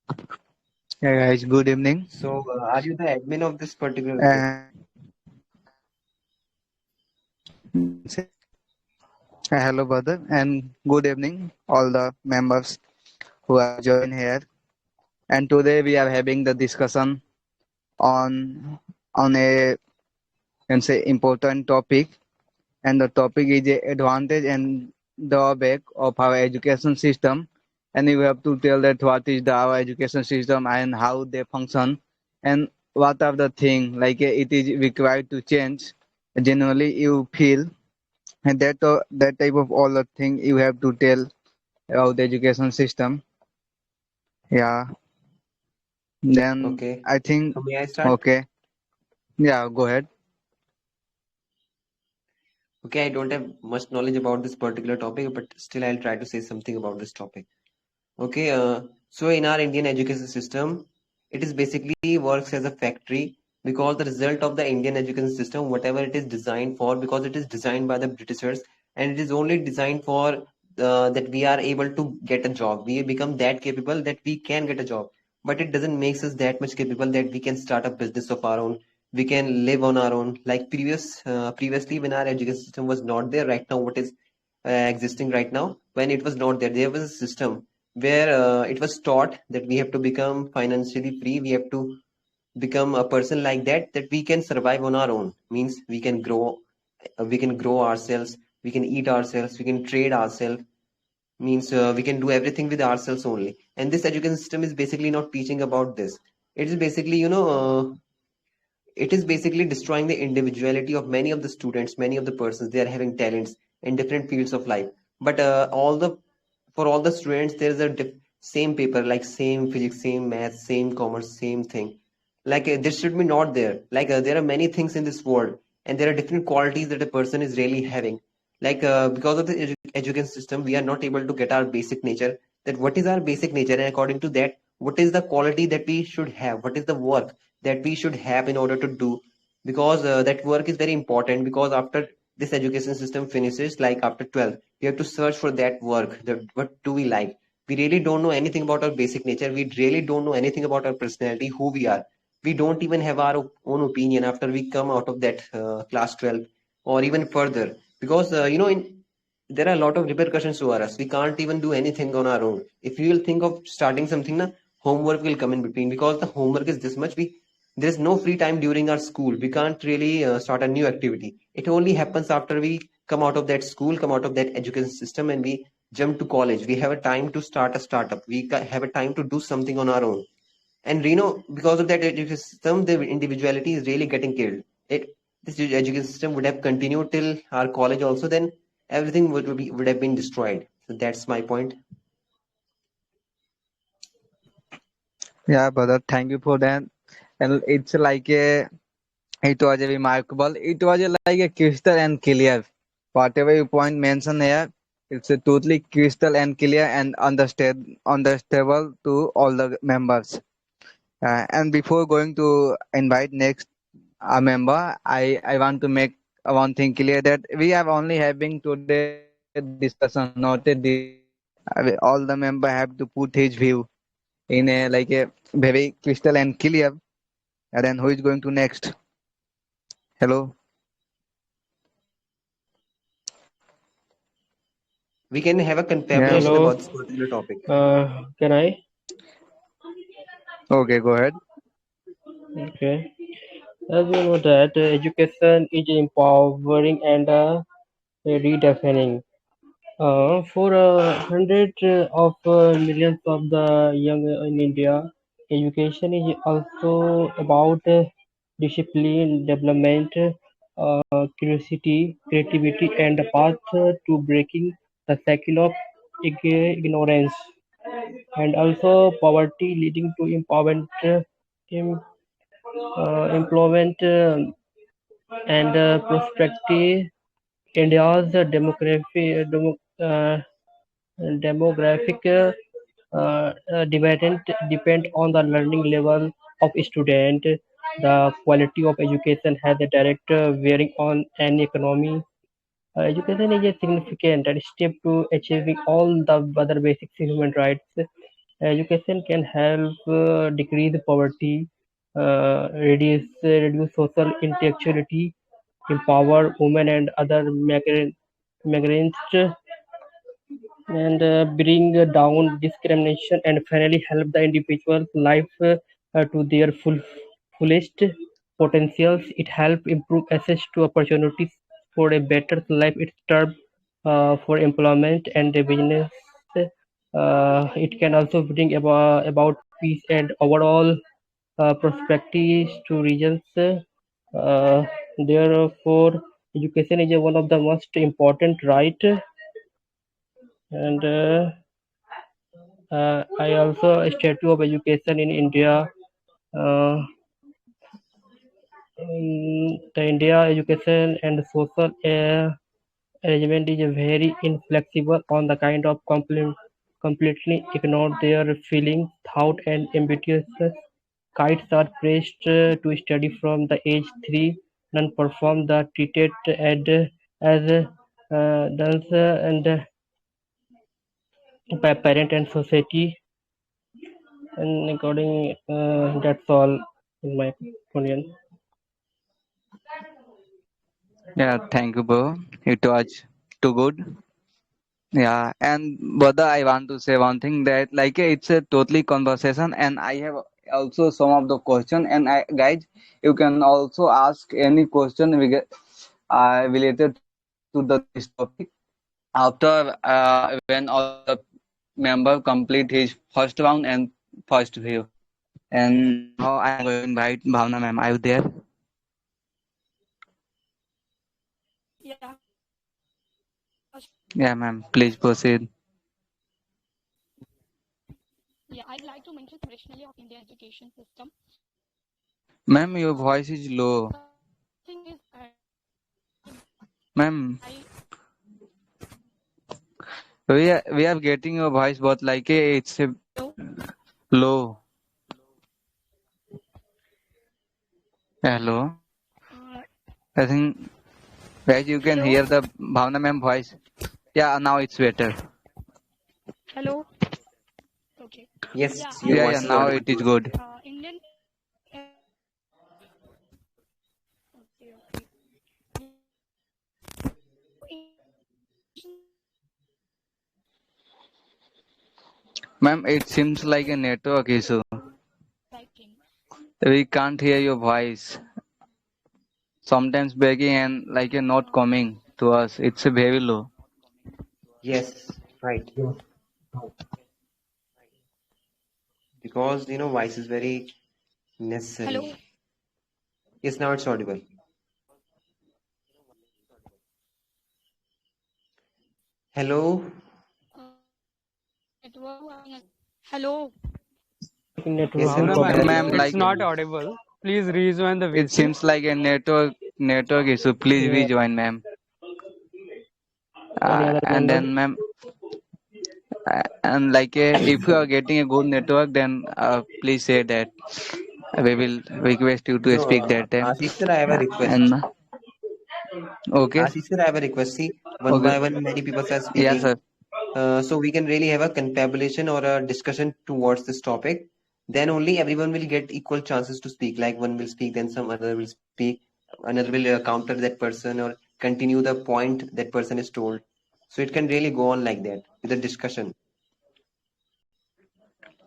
Hey guys, good evening. So, are you the admin of this particular group? And say, hello, brother, and good evening, all the members who have joined here. And today we are having the discussion on a can say important topic, and the topic is the advantage and drawback of our education system. And you have to tell that what is our education system and how they function, and what are the things like it is required to change. Generally, you feel. And that type of all the thing you have to tell about the education system. Yeah. Then Okay. I think So, may I start? okay. Yeah, go ahead. Okay, I don't have much knowledge about this particular topic, but still I'll try to say something about this topic. Okay, so in our Indian education system, it is basically works as a factory because the result of the Indian education system, whatever it is designed for, because it is designed by the Britishers and it is only designed for that we are able to get a job. We become that capable that we can get a job, but it doesn't make us that much capable that we can start a business of our own. We can live on our own. Like previously, when our education system was not there, right now, what is existing right now, when it was not there, there was a system where it was taught that we have to become financially free, we have to become a person like that that we can survive on our own, means we can grow ourselves, we can eat ourselves, we can trade ourselves, means we can do everything with ourselves only. And this education system is basically not teaching about this. It is basically, it is basically destroying the individuality of many of the students, many of the persons. They are having talents in different fields of life, but all the for all the students there is a same paper, like same physics, same math, same commerce, same thing. Like this should be not there. Like there are many things in this world, and there are different qualities that a person is really having. Like because of the education system, we are not able to get our basic nature. That what is our basic nature, and according to that, what is the quality that we should have? What is the work that we should have in order to do? Because that work is very important. Because after this education system finishes, like after 12, we have to search for that work. What do we like? We really don't know anything about our basic nature. We really don't know anything about our personality, who we are. We don't even have our own opinion after we come out of that class 12 or even further. Because there are a lot of repercussions to us. We can't even do anything on our own. If you will think of starting something, na, homework will come in between. Because the homework is this much, we there's no free time during our school. We can't really start a new activity. It only happens after we come out of that school, come out of that education system, and we jump to college. We have a time to start a startup. We have a time to do something on our own. And because of that education system, the individuality is really getting killed. This education system would have continued till our college also, then everything would have been destroyed. So that's my point. Yeah, brother, thank you for that. And it's like it was a remarkable. It was like a crystal and clear. Whatever you point mention here, it's a totally crystal and clear and understandable to all the members. And before going to invite next member, I want to make one thing clear that we are only having today discussion, not a debate. All the member have to put his view in a very crystal and clear. And then who is going to next? Hello. We can have a Yeah. confabulation Hello, about this particular topic. can I? Okay, go ahead. Okay. As you know that education is empowering and redefining. For hundreds of millions of the young in India, education is also about discipline, development, curiosity, creativity, and the path to breaking the cycle of ignorance, and also poverty leading to em- employment and prosperity. India's demographic depend on the learning level of student. The quality of education has a direct bearing on an economy. Education is a significant step to achieving all the other basic human rights. Education can help decrease poverty, reduce social inequality, empower women and other migrants, and bring down discrimination, and finally help the individual's life to their fullest potentials. It helps improve access to opportunities for a better life. It serves for employment and the business. It can also bring about peace and overall prosperities to regions. Therefore, education is one of the most important right, and I also a statue of education in India. Uh, the India education and social arrangement is very inflexible on the kind of completely ignore their feelings, thought, and ambitious. Kites are praised to study from the age 3, non-perform the treated as dance and by parent and society. And according, that's all in my opinion. Yeah, thank you, bro. It was too good. Yeah, and brother, I want to say one thing that like it's a totally conversation, and I have also some of the question, and guys, you can also ask any question related to the this topic after when all the member complete his first round and first view. And now I am going to invite Bhavna ma'am. Are you there? Yeah, Yeah, ma'am. Please proceed. yeah. I'd like to mention some rationale of Indian education system. Ma'am, your voice is low. First thing is Ma'am, I we are getting your voice, but like it's a know low. Hello. uh, I think guys you can hello, hear the Bhavna ma'am voice. Yeah, now it's better. hello. Okay. Yes, Yeah, your I Yeah, would yeah, voice is say now audible. it is good. Indian. Okay, okay. Ma'am, it seems like a network issue. Writing. We can't hear your voice. Sometimes breaking and like a not coming to us. It's a very low. Yes, right. Because voice is very Hello. necessary. Yes, now it's audible. Hello. Network. Hello. Yes, Network hello. Bhavna Now ma'am, we problem. Ma'am, can it's like hear not you. audible. Please rejoin the it VC. seems like a network issue. Please Yeah. rejoin, ma'am. Any other And member? then, ma'am, and like if you are getting a good network, then please say that. We will request you to No, speak that time. Ashish sir, I have a request. And okay, Ashish sir, I have a request. See, one okay, by one, many people are yeah, speaking. sir. So we can really have a confabulation or a discussion towards this topic. Then only everyone will get equal chances to speak. Like one will speak, then some other will speak, another will counter that person or continue the point that person is told. So it can really go on like that with a discussion.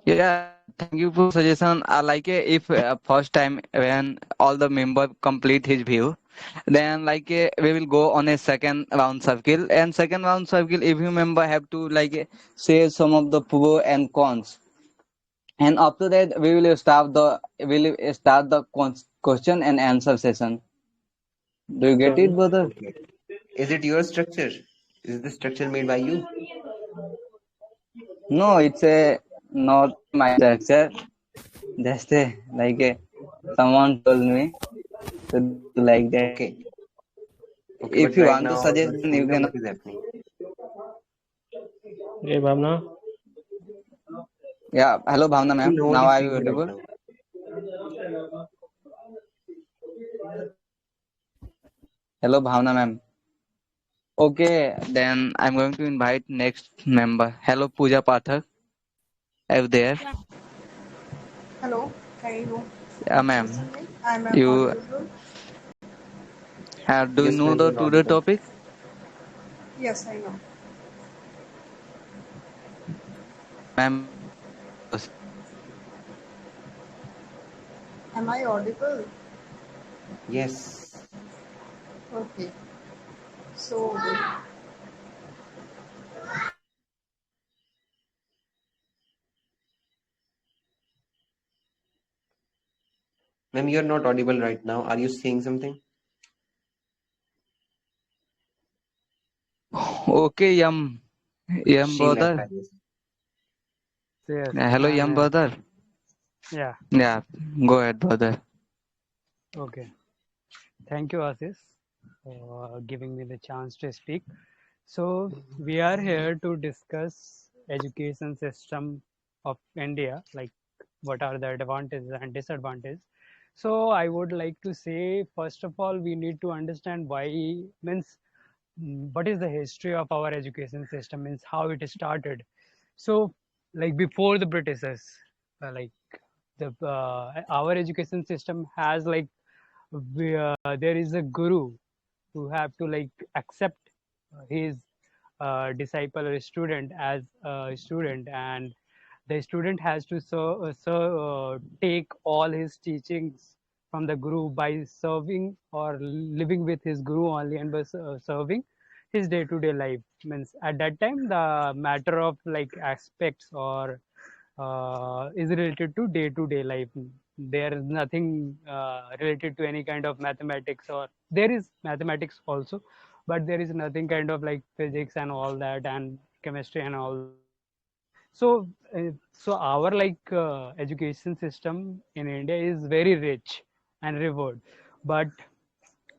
Yeah, thank you for suggestion. Like if first time when all the member complete his view, then like we will go on a second round circle. And second round circle, if you member have to like say some of the pro and cons. And after that, we will start the question and answer session. Do you get it, Okay. brother? Okay. Is it your structure? Is the structure made by you? No, it's a not my structure. Just like someone told me to do like that. Okay. Okay, If but you right want to now suggest, you're then saying you now can. what is happening. Okay, Bhavna. Yeah, hello, Bhavna See, ma'am. no one Now is are you speaking right audible? now. Hello, Bhavna ma'am. Okay, then I'm going to invite next member. Hello, Pooja Pathak. Are you there? Yeah. Hello, can you Yeah, ma'am. listen me? I'm You audible. do you Yes, know ma'am, the you're today audible. topic, Yes, I know. ma'am? Am I audible? Yes. Okay. So, Ma'am, you're not audible right now. Are you saying something? Okay, yum Shame at brother. Paris. Yes, Hello, I'm yum here. brother. Yeah. Yeah, go ahead, brother. Okay. Thank you, Asis, for giving me the chance to speak. So we are here to discuss education system of India, like what are the advantages and disadvantages. So I would like to say, first of all, we need to understand why means what is the history of our education system, means how it started. So like before the Britishers, like the our education system has like there is a guru who have to like accept his disciple or student as a student, and the student has to take all his teachings from the guru by serving or living with his guru only, and by serving his day-to-day life. Means at that time the matter of like aspects or is related to day-to-day life. There is nothing related to any kind of mathematics, or there is mathematics also, but there is nothing kind of like physics and all that, and chemistry and all. So, so our like education system in India is very rich and revered, but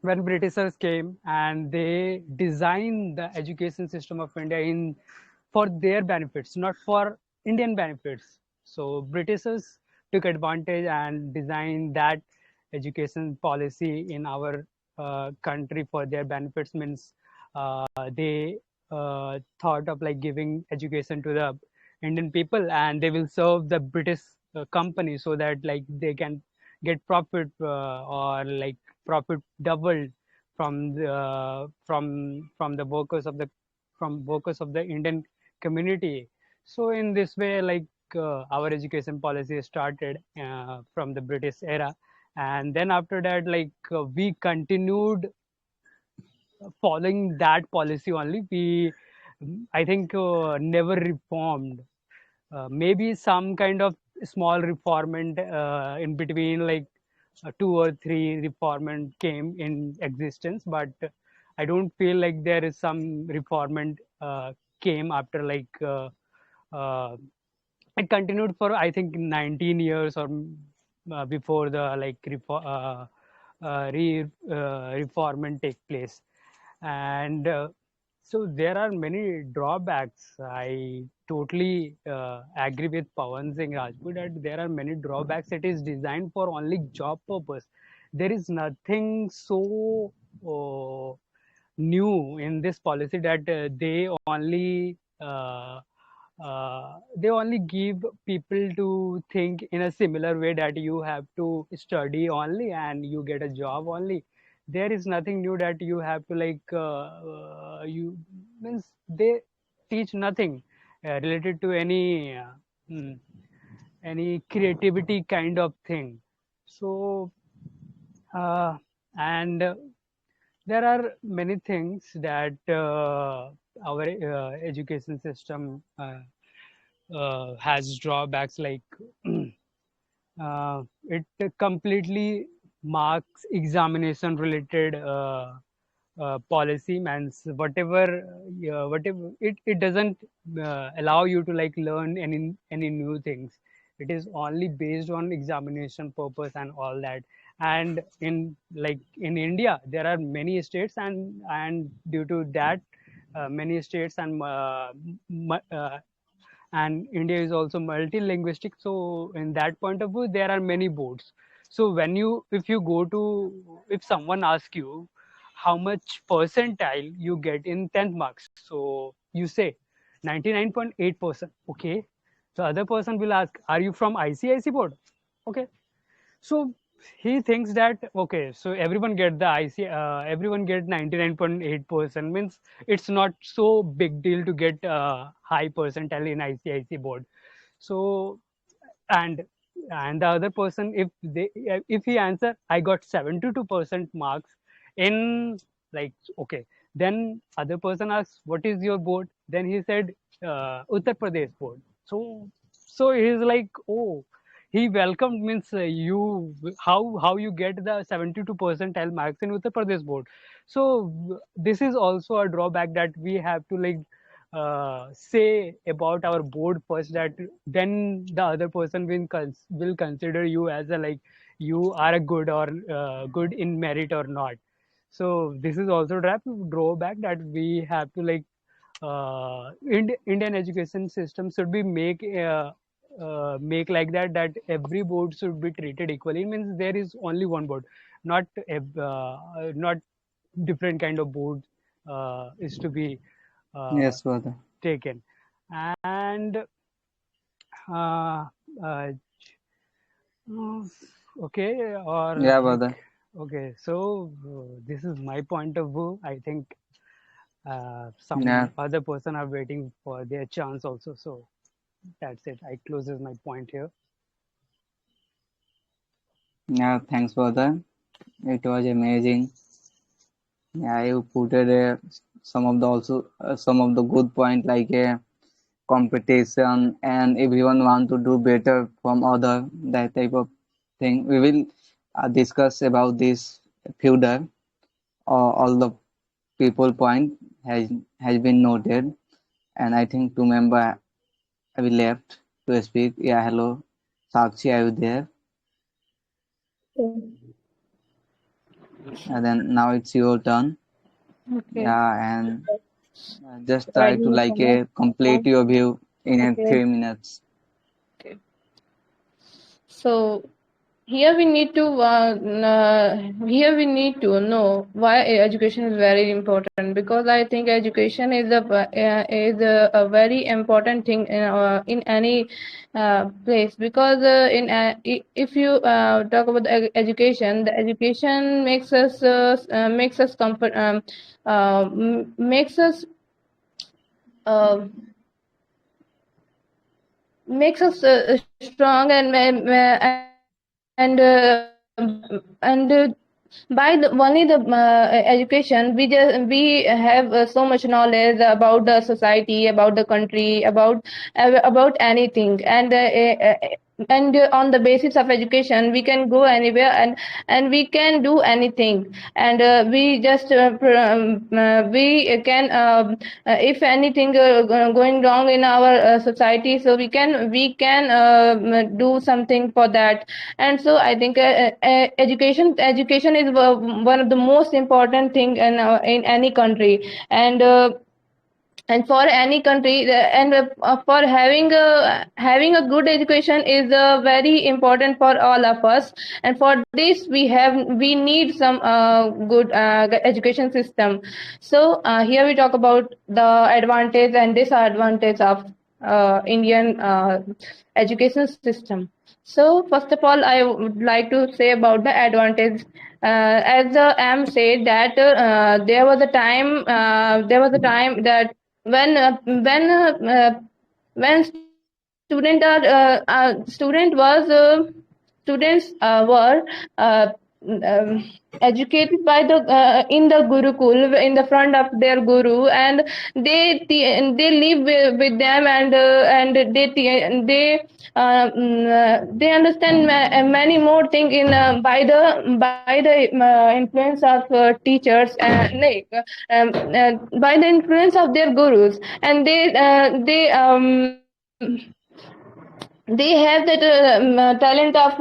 when Britishers came and they designed the education system of India in for their benefits, not for Indian benefits. So Britishers took advantage and designed that education policy in our country for their benefits. Means they thought of like giving education to the Indian people, and they will serve the British company so that like they can get profit or like profit doubled from the from the workers of the Indian community. So in this way, like our education policy started from the British era, and then after that, like we continued following that policy only. We, I think, never reformed. Maybe some kind of small reformment in between, like 2 or 3 reformment came in existence, but I don't feel like there is some reformment came after like uh, it continued for I think 19 years or before the like reformment take place. And so there are many drawbacks. I totally agree with Pawan Singh Rajput that there are many drawbacks. It is designed for only job purpose. There is nothing so new in this policy that they only give people to think in a similar way that you have to study only and you get a job only. There is nothing new that you have to like you means they teach nothing related to mm, any creativity kind of thing. So and there are many things that our education system has drawbacks, like it completely marks examination related policy. Means whatever it doesn't allow you to like learn any new things. It is only based on examination purpose and all that. And in like in India there are many states, and due to that many states and India is also multi-linguistic. So in that point of view, there are many boards. So if you go to, if someone asks you how much percentile you get in 10th marks, so you say 99.8%. Okay, So other person will ask, are you from ICIC board? Okay. So he thinks that okay, so everyone get the everyone get 99.8%, means it's not so big deal to get high percentile in ICIC board. So and the other person, if he answer I got 72% marks in, like, okay, then other person asks what is your board, then he said Uttar Pradesh board. So he's like, oh, he welcomed, means you, how you get the 72 percentile marks in Uttar Pradesh board. So this is also a drawback, that we have to like say about our board first, that then the other person will consider you as a, like, you are a good or good in merit or not. So this is also drawback, that we have to like Indian education system should be make like that, that every board should be treated equally. It means there is only one board, not not different kind of board is to be Yes, brother. taken. And uh, uh, okay, or Yeah, like, brother. okay, so this is my point of view. I think some Yeah, other person are waiting for their chance also. So that's it. I closes my point here. yeah. Thanks, brother. It was amazing. Yeah, you put it some of the also some of the good point, like a competition and everyone want to do better from other, that type of thing. We will discuss about this further. All the people point has been noted, and I think two member I will left to speak. Yeah, hello, Sakshi, are you there? And then now it's your turn. Okay. Yeah, and just try to Providing like information. complete your view in Okay. 3 minutes. Okay. So here we need to know why education is very important, because I think education is a very important thing in any place, because if you talk about education, the education makes us comfort makes us uh, makes us strong, and by only the education, we have so much knowledge about the society, about the country, about anything, and on the basis of education we can go anywhere, and we can do anything, and we can if anything going wrong in our society, so we can do something for that. And so I think education is one of the most important thing in any country, and for any country, and for having a good education is very important for all of us. And for this we need some good education system. So here we talk about the advantage and disadvantage of Indian education system. So first of all, I would like to say about the advantage. As Am said that there was a time that when uh, when uh, uh, when students were educated by the in the gurukul, in the front of their guru, and they live with them, and they understand many more things in by the influence of teachers, and by the influence of their gurus, and they have that talent of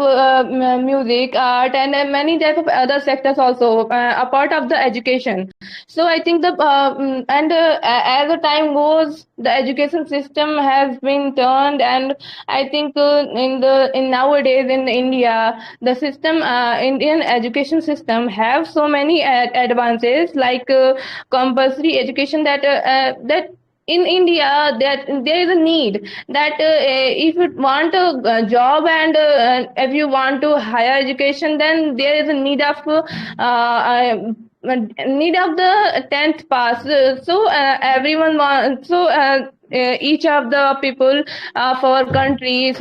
music, art, and many type of other sectors also, a part of the education. So I think as the time goes, the education system has been turned, and I think in nowadays in India, the Indian education system have so many advances, like compulsory education, that in India, that there is a need that if you want a job and if you want to higher education, then there is a need of need of the 10th pass. So everyone wants. So. Each of the people of our countries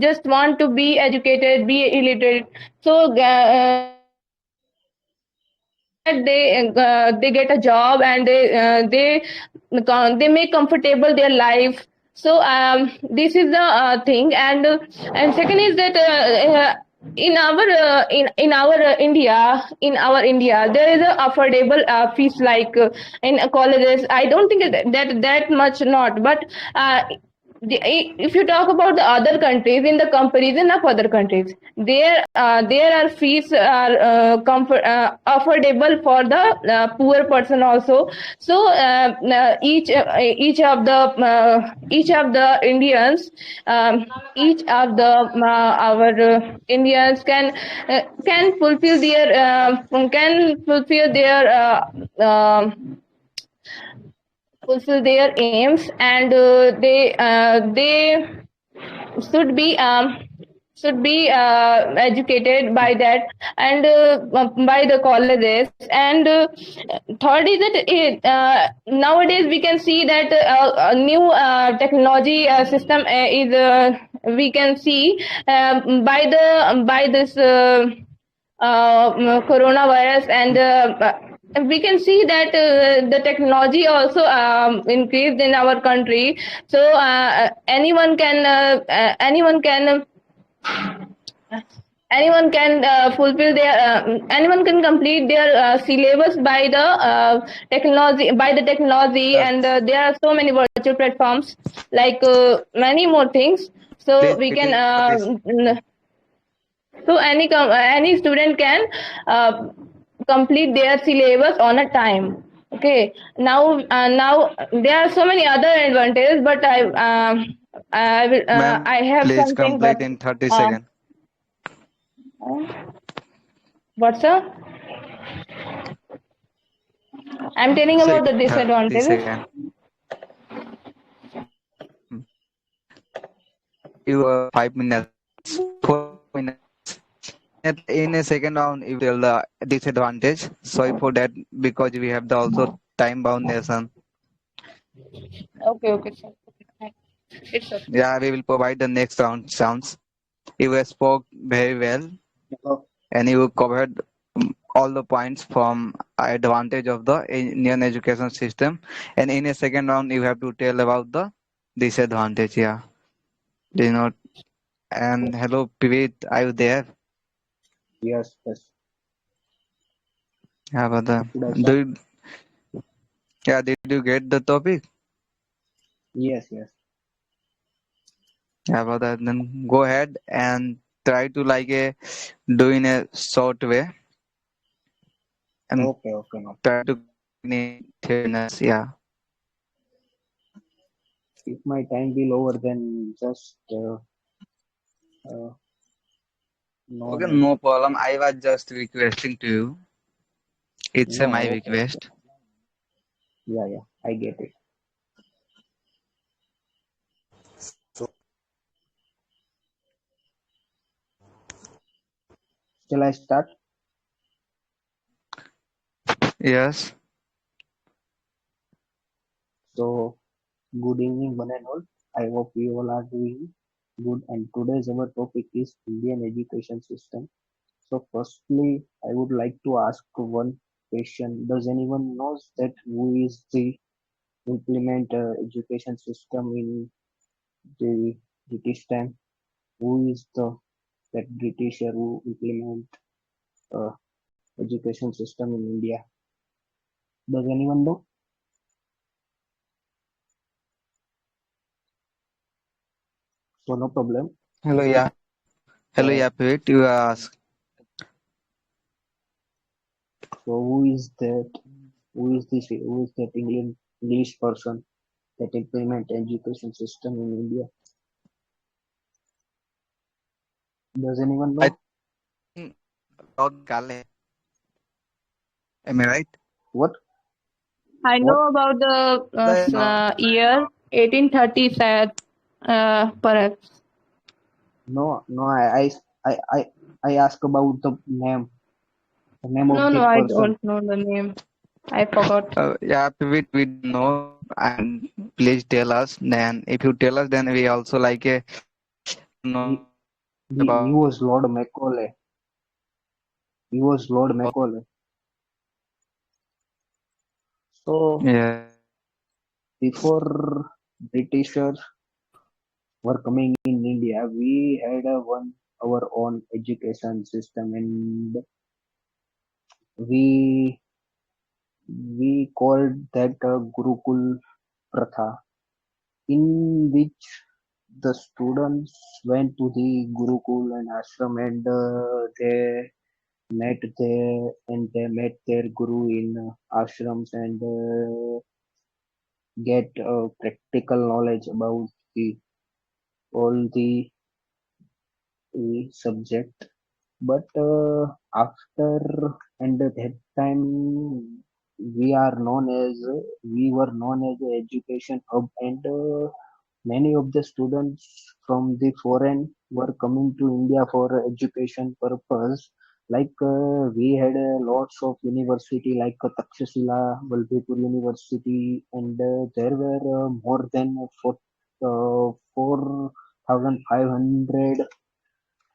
just want to be educated, be illiterate. So that they get a job and they make comfortable their life. So this is the thing. And second is that in our India there is a affordable fees, like in colleges. I don't think that much, not, but if you talk about the other countries, in the comparison of other countries, there are fees are affordable for the poor person also. So each of the Indians, each of the our Indians can fulfill their aims, and they should be educated by that, and by the colleges. And third is that nowadays we can see that a new technology system is we can see by this coronavirus. And we can see that the technology also increased in our country. So anyone can fulfill their anyone can complete their syllabus by the technology. And Yes. there are so many virtual platforms, like many more things. So Please we can repeating notice. so any student can complete their syllabus on a time. Okay. Now there are so many other advantages, but Ma'am, I have please something, but complete in 30 uh, seconds. what's up? I'm telling Say about the 30 disadvantages. seconds. You 5 minutes, 4 minutes. In a second round, you tell the disadvantage. Sorry for that, because we have the also time bound nation. Okay, sir. It's okay. Yeah, we will provide the next round sounds. You spoke very well, Hello. and you covered all the points from advantage of the Indian education system. And in a second round, you have to tell about the disadvantage. Yeah, do you know? And hello, Pivit, are you there? Yes, yes. Yeah, but Should I do start? you, yeah, did you get the topic? Yes, yes. Yeah, but then go ahead and try to do in a short way and Okay, okay, no. try to in 3 minutes. Yeah. If my time be lower, then just uh, no Okay, need. no problem. I was just requesting to you. It's a No, my okay, okay. request. Yeah, yeah, I get it. So, shall I start? Yes. So, good evening, one and all. I hope you all are doing good. And today's our topic is Indian education system. So, firstly, I would like to ask one question. Does anyone knows that who is the implement education system in the British time? Who is the that Britisher who implement uh, education system in India? Does anyone know? So no problem. Hello, yeah. Hello, Uh, yeah, Pivit. You ask. so who is that? Who is this? Who is that English person that implement education system in India? Does anyone I know? think Lord Kale. Am I right? What? I What know about the the year 1830, perhaps. No, I ask about the name of No, no, that I person. don't know the name. I forgot. yeah, we don't know, and please tell us. Then if you tell us, then we also like know He, he about. was Lord Macaulay. He was Lord Macaulay. So Yeah. before Britishers were coming in India, we had our own education system, and we we called that Gurukul Pratha, in which the students went to the Gurukul and ashram, and they met their guru in ashrams, and get practical knowledge about the all the subject. But after and at that time, we are known as we were known as a education hub, and many of the students from the foreign were coming to India for education purpose. Like we had lots of university like Takshashila, Balbipur University, and there were more than 4,500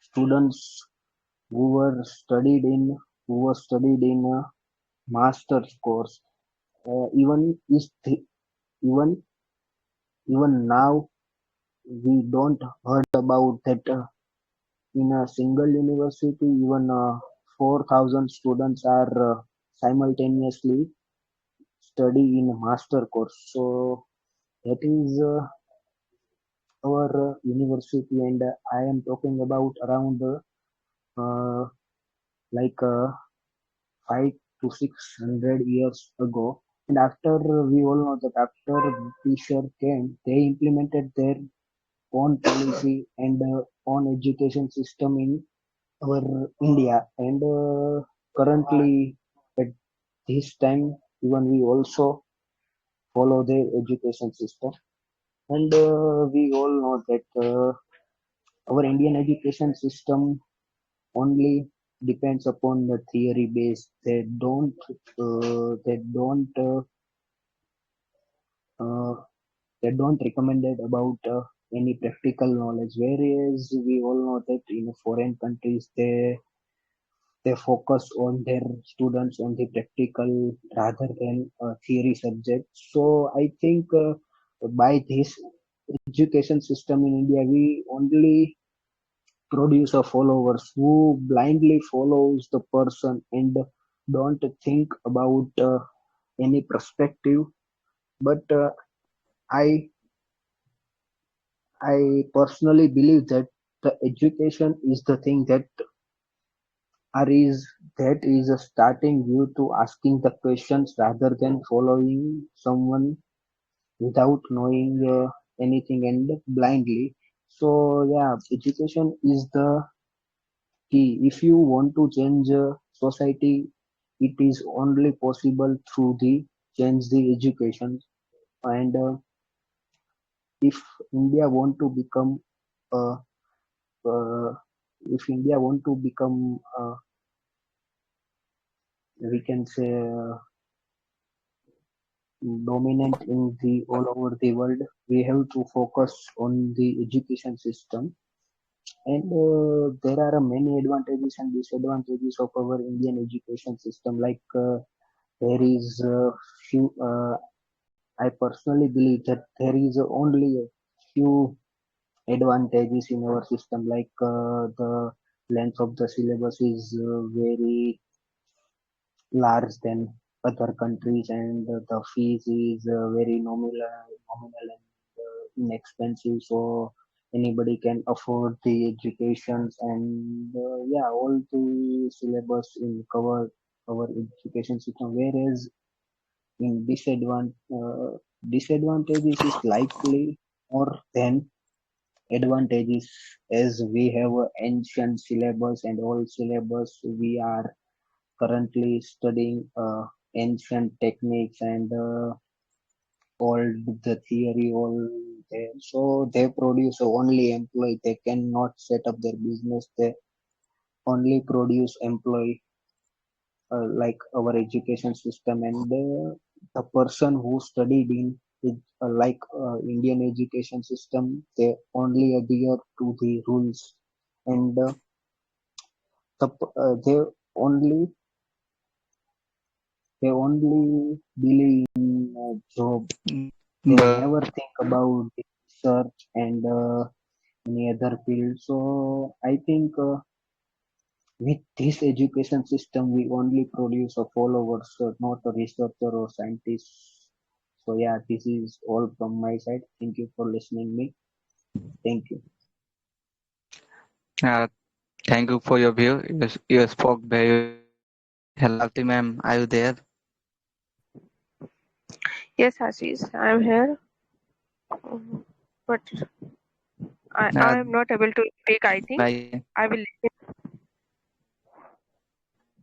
students who were studied in a master's course. Even is even even now we don't heard about that in a single university. Even 4,000 students are simultaneously study in a master course. So that is our university, and I am talking about around uh, like 500 to 600 years ago. And after we all know that after Fisher came, they implemented their own policy and own education system in our India. And currently, at this time, even we also follow their education system. And we all know that our Indian education system only depends upon the theory base. Uh, they don't recommend it about any practical knowledge. Whereas we all know that in foreign countries they focus on their students on the practical rather than theory subjects. So I think by this education system in India, we only produce a followers who blindly follows the person and don't think about any perspective. But I I personally believe that the education is the thing that is starting you to asking the questions rather than following someone without knowing anything and blindly. So yeah, education is the key. If you want to change society, it is only possible through the change the education. And if India want to become uh, uh, if India want to become we can say dominant in the all over the world, we have to focus on the education system. And there are many advantages and disadvantages of our Indian education system. Like there is few. I personally believe that there is only a few advantages in our system. Like the length of the syllabus is very large than other countries, and the fees is very nominal and inexpensive, so anybody can afford the educations. And yeah, all the syllabus in cover our education system. Whereas in disadvantages is likely more than advantages, as we have a ancient syllabus, and all syllabus we are currently studying ancient techniques and all the theory all there. So they produce only employee. They cannot set up their business. They only produce employee like our education system, and the person who studied in it, like Indian education system, they only adhere to the rules, and they only believe in job. They But never think about the research and any other field. So I think with this education system, we only produce a followers, not a researcher or scientist. So yeah, this is all from my side. Thank you for listening me. Thank you. uh, thank you for your view. You spoke very. Hello, Arti ma'am. Are you there? Yes, Ashish, I'm here, but I Uh, am not able to speak. I think like, I will listen.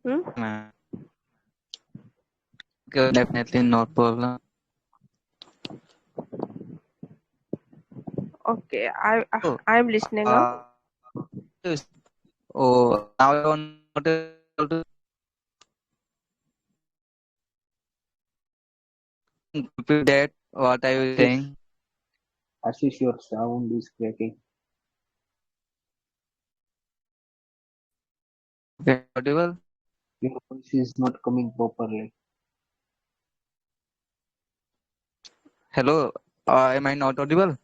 Hmm? ma'am. Okay, definitely no problem. Okay, Oh, I am listening. Huh? yes. Oh, now you're not able to repeat that. What are you Ashish, saying? Ashish, your sound is cracking. Okay, audible? Your voice is not coming properly. Hello, am I not audible?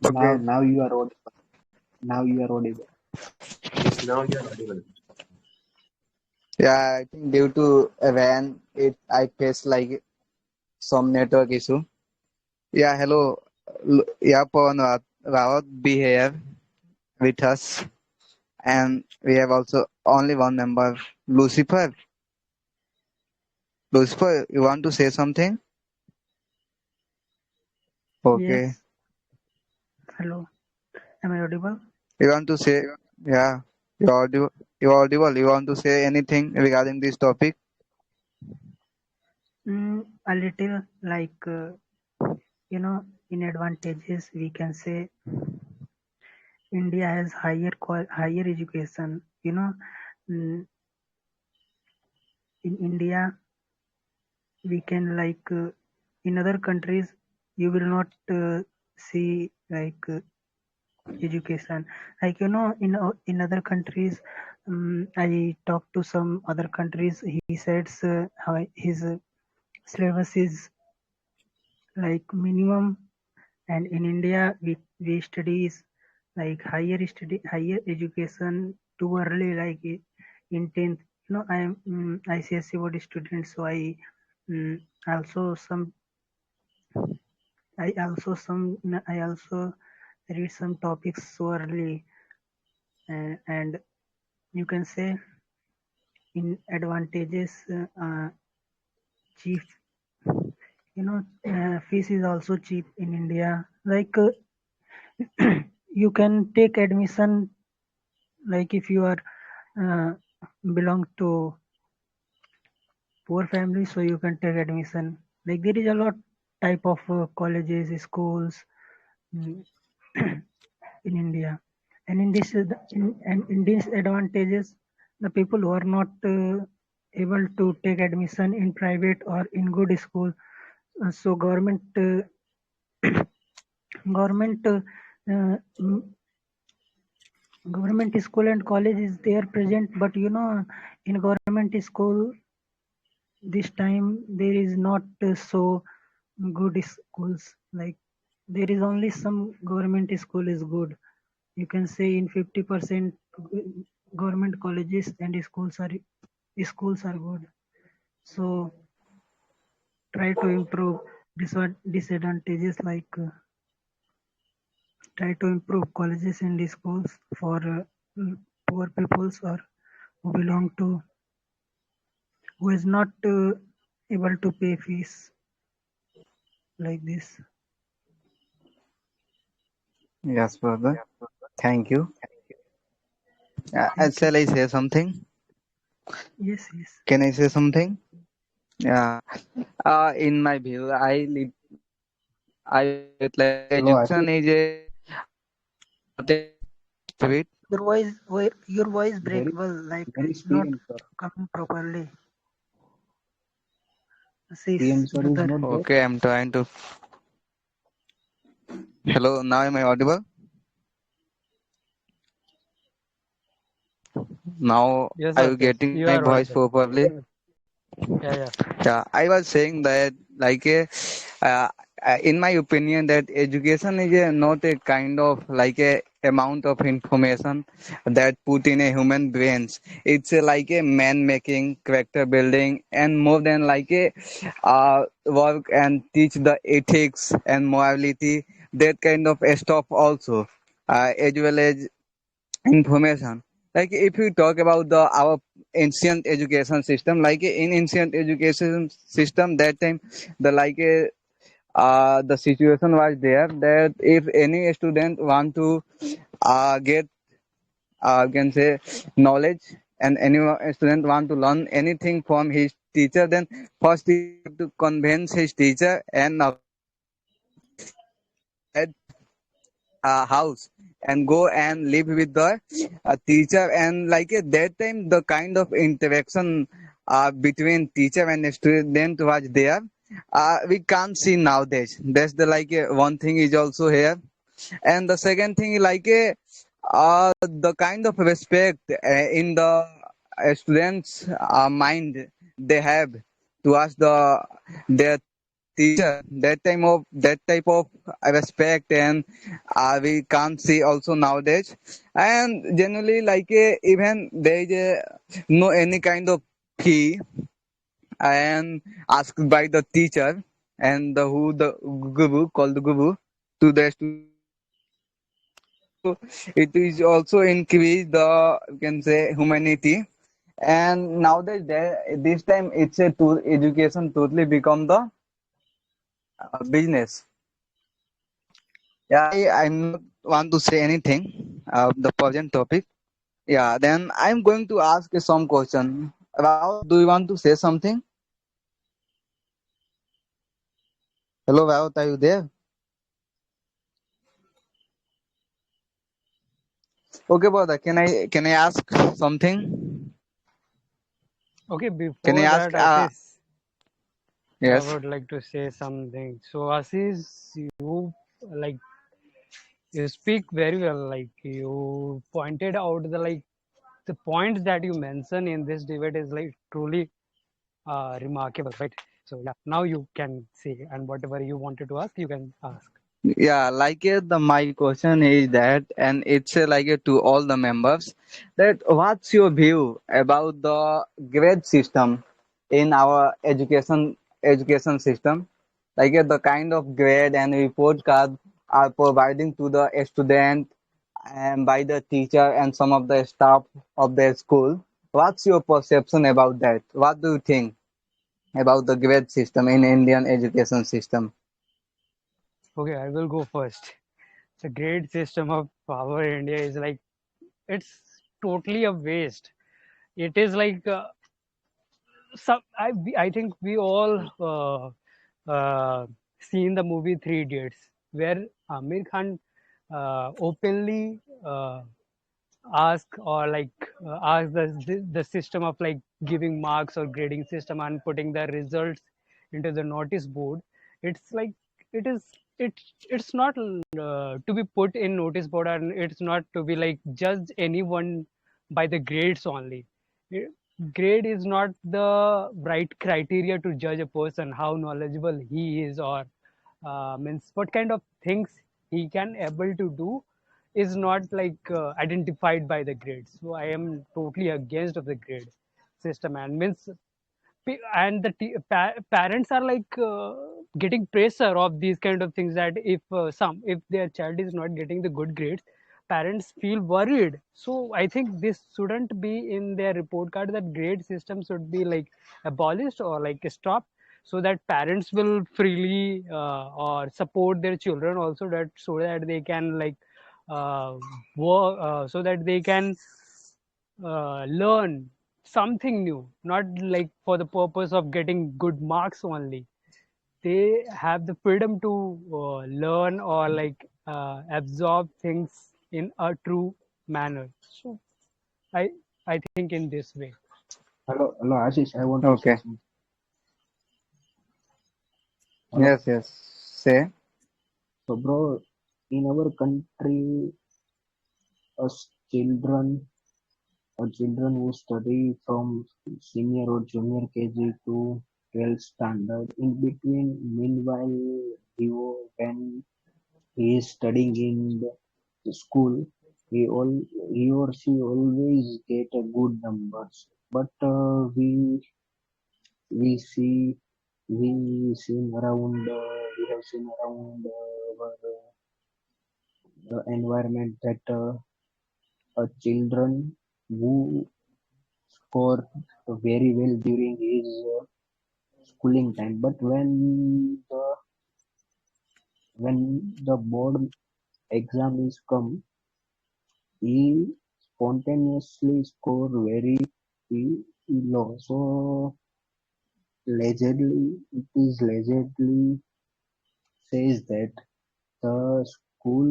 Okay. Now you are audible. Now you are audible. Yes, now you are audible. Yeah, I think due to when I face like some network issue. Yeah, hello. Yeah, Pawan Rawat be here with us, and we have also only one member, Lucifer. Lucifer, you want to say something? Okay. Yes. Hello. Am I audible? You want to say? Yeah, you're audible. You're audible. You want to say anything regarding this topic? A little like, in advantages, we can say India has higher education. Mm, in India, we can like in other countries, you will not see like education. Like in other countries, I talked to some other countries. He says how his syllabus is like minimum, and in India we studies like higher education too early, like in 10th. I am ICSE board student, so mm, also some I also read some topics so early, and you can say in advantages, cheap, fees is also cheap in India, like you can take admission, like if you are uh, belong to poor family, so you can take admission. Like there is a lot type of colleges, schools, mm, in India, and in these advantages, the people who are not able to take admission in private or in good school, so government uh, mm, government school and college is there present, but in government school this time there is not so good schools. Like there is only some government school is good. You can say in 50% government colleges and schools are good. So try to improve disadvantages, like try to improve colleges and schools for poor peoples, or who belong to who is not able to pay fees, like this. Yes, brother. Thank you. Thank you. Shall I say something? Yes, yes. Can I say something? Yeah. In my view, I believe that like Hello, education Ashish. is a not a bit. Your voice Very, breakable, like very it's not PM, sir. coming properly. Sis, PM, sir, is brother. not there. Okay, I'm trying to. Hello, now am I audible? Now Yes, are you Ashish, getting you my are voice audible. properly? Yeah, yeah. Yeah, I was saying that uh, in my opinion that education is not a kind of like a amount of information that put in a human brains. It's like a man making, character building, and more than like a work and teach the ethics and morality, that kind of stuff also, as well as information. Like if you talk about the our ancient education system, like in ancient education system that time, the the situation was there that if any student want to get can say knowledge, and any student want to learn anything from his teacher, then first he have to convince his teacher and that house and go and live with the teacher, and that time the kind of interaction between teacher and student was there, we can't see nowadays. That's the one thing is also here. And the second thing the kind of respect in the students mind they have towards their teacher, that type of respect, and we can't see also nowadays. And generally even there is no any kind of fee and asked by the teacher, and the guru called the guru to the student. So it is also increase the, you can say, humanity. And nowadays this time it's a education totally become the business. Yeah, I'm not want to say anything the present topic. Yeah, then I'm going to ask you some question. Rahul, do you want to say something? Hello, Rahul, are you there? Okay, brother. Can I ask something? Okay, Can I before ask? that, Ashish, I Yes. would like to say something. So, Ashish, you like you speak very well. Like you pointed out the points that you mention in this debate is like truly remarkable, right? So yeah, now you can say, and whatever you wanted to ask, you can ask. Yeah, the my question is that, and it's to all the members, that what's your view about the grade system in our education system? The kind of grade and report card are providing to the student and by the teacher and some of the staff of the school. What's your perception about that? What do you think about the grade system in Indian education system? Okay, I will go first. The grade system of power India is like it's totally a waste. It is like I think we all seen the movie Three Idiots, where Amir Khan openly ask or ask the system of like giving marks or grading system and putting the results into the notice board. It's like it is it it's not to be put in notice board, and it's not to be like judge anyone by the grades only. Eh, Grade is not the right criteria to judge a person how knowledgeable he is, or means what kind of things he can able to do is not identified by the grades. So I am totally against of the grade system, and means and parents are getting pressure of these kind of things, that if their child is not getting the good grades, parents feel worried. So I think this shouldn't be in their report card, that grade system should be like abolished or like stopped, so that parents will freely or support their children also, that so that they can uh, work so that they can learn something new, not like for the purpose of getting good marks only. They have the freedom to learn or like absorb things in a true manner. So I I think in this way. Hello, Ashish. I want to say Okay. something. Hello. Yes, yes. Say. So, bro, in our country, us children who study from senior or junior KG to 12th standard, in between, meanwhile, when he is studying in the school, he or she always get a good numbers. But we see we seen around we have seen around our environment that children who score very well during his schooling time, but when the board exam is come, he spontaneously score very low. So it is allegedly says that the school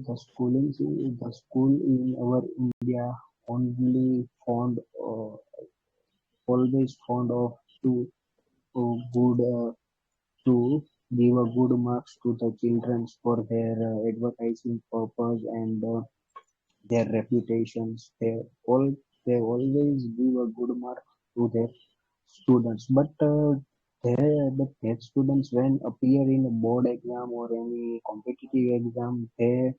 the school in our India only fond always fond of to good to give a good marks to the children for their advertising purpose and their reputations. They always give a good mark to their students, but their students when appear in a board exam or any competitive exam, they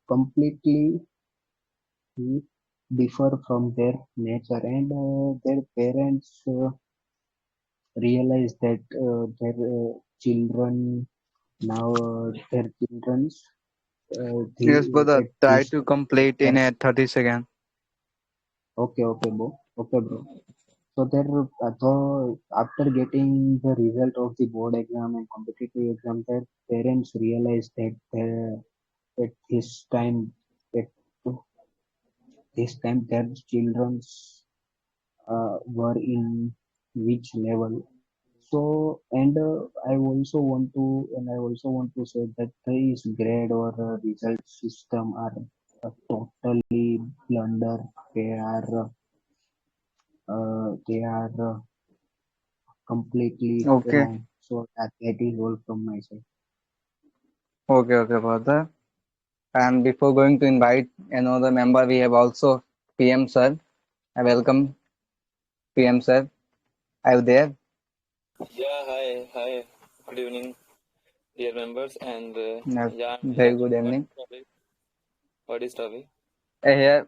completely differ from their nature, and their parents realize that their children now their children's Yes, brother. at Try this to complete in a 30 second. okay bro. So there, so after getting the result of the board exam and competitive exam, their parents realized that at this time, at this time, their children's were in which level. So, and I also want to say that this grade or result system are totally blunder. They are completely Okay. wrong. So that is all from my side. Okay, okay, brother. And before going to invite another member, we have also PM sir. I welcome PM sir. Are you there? Yeah, hi. Good evening, dear members, and Yes. yeah, I'm Very here. good What evening. is topic? What is topic? Here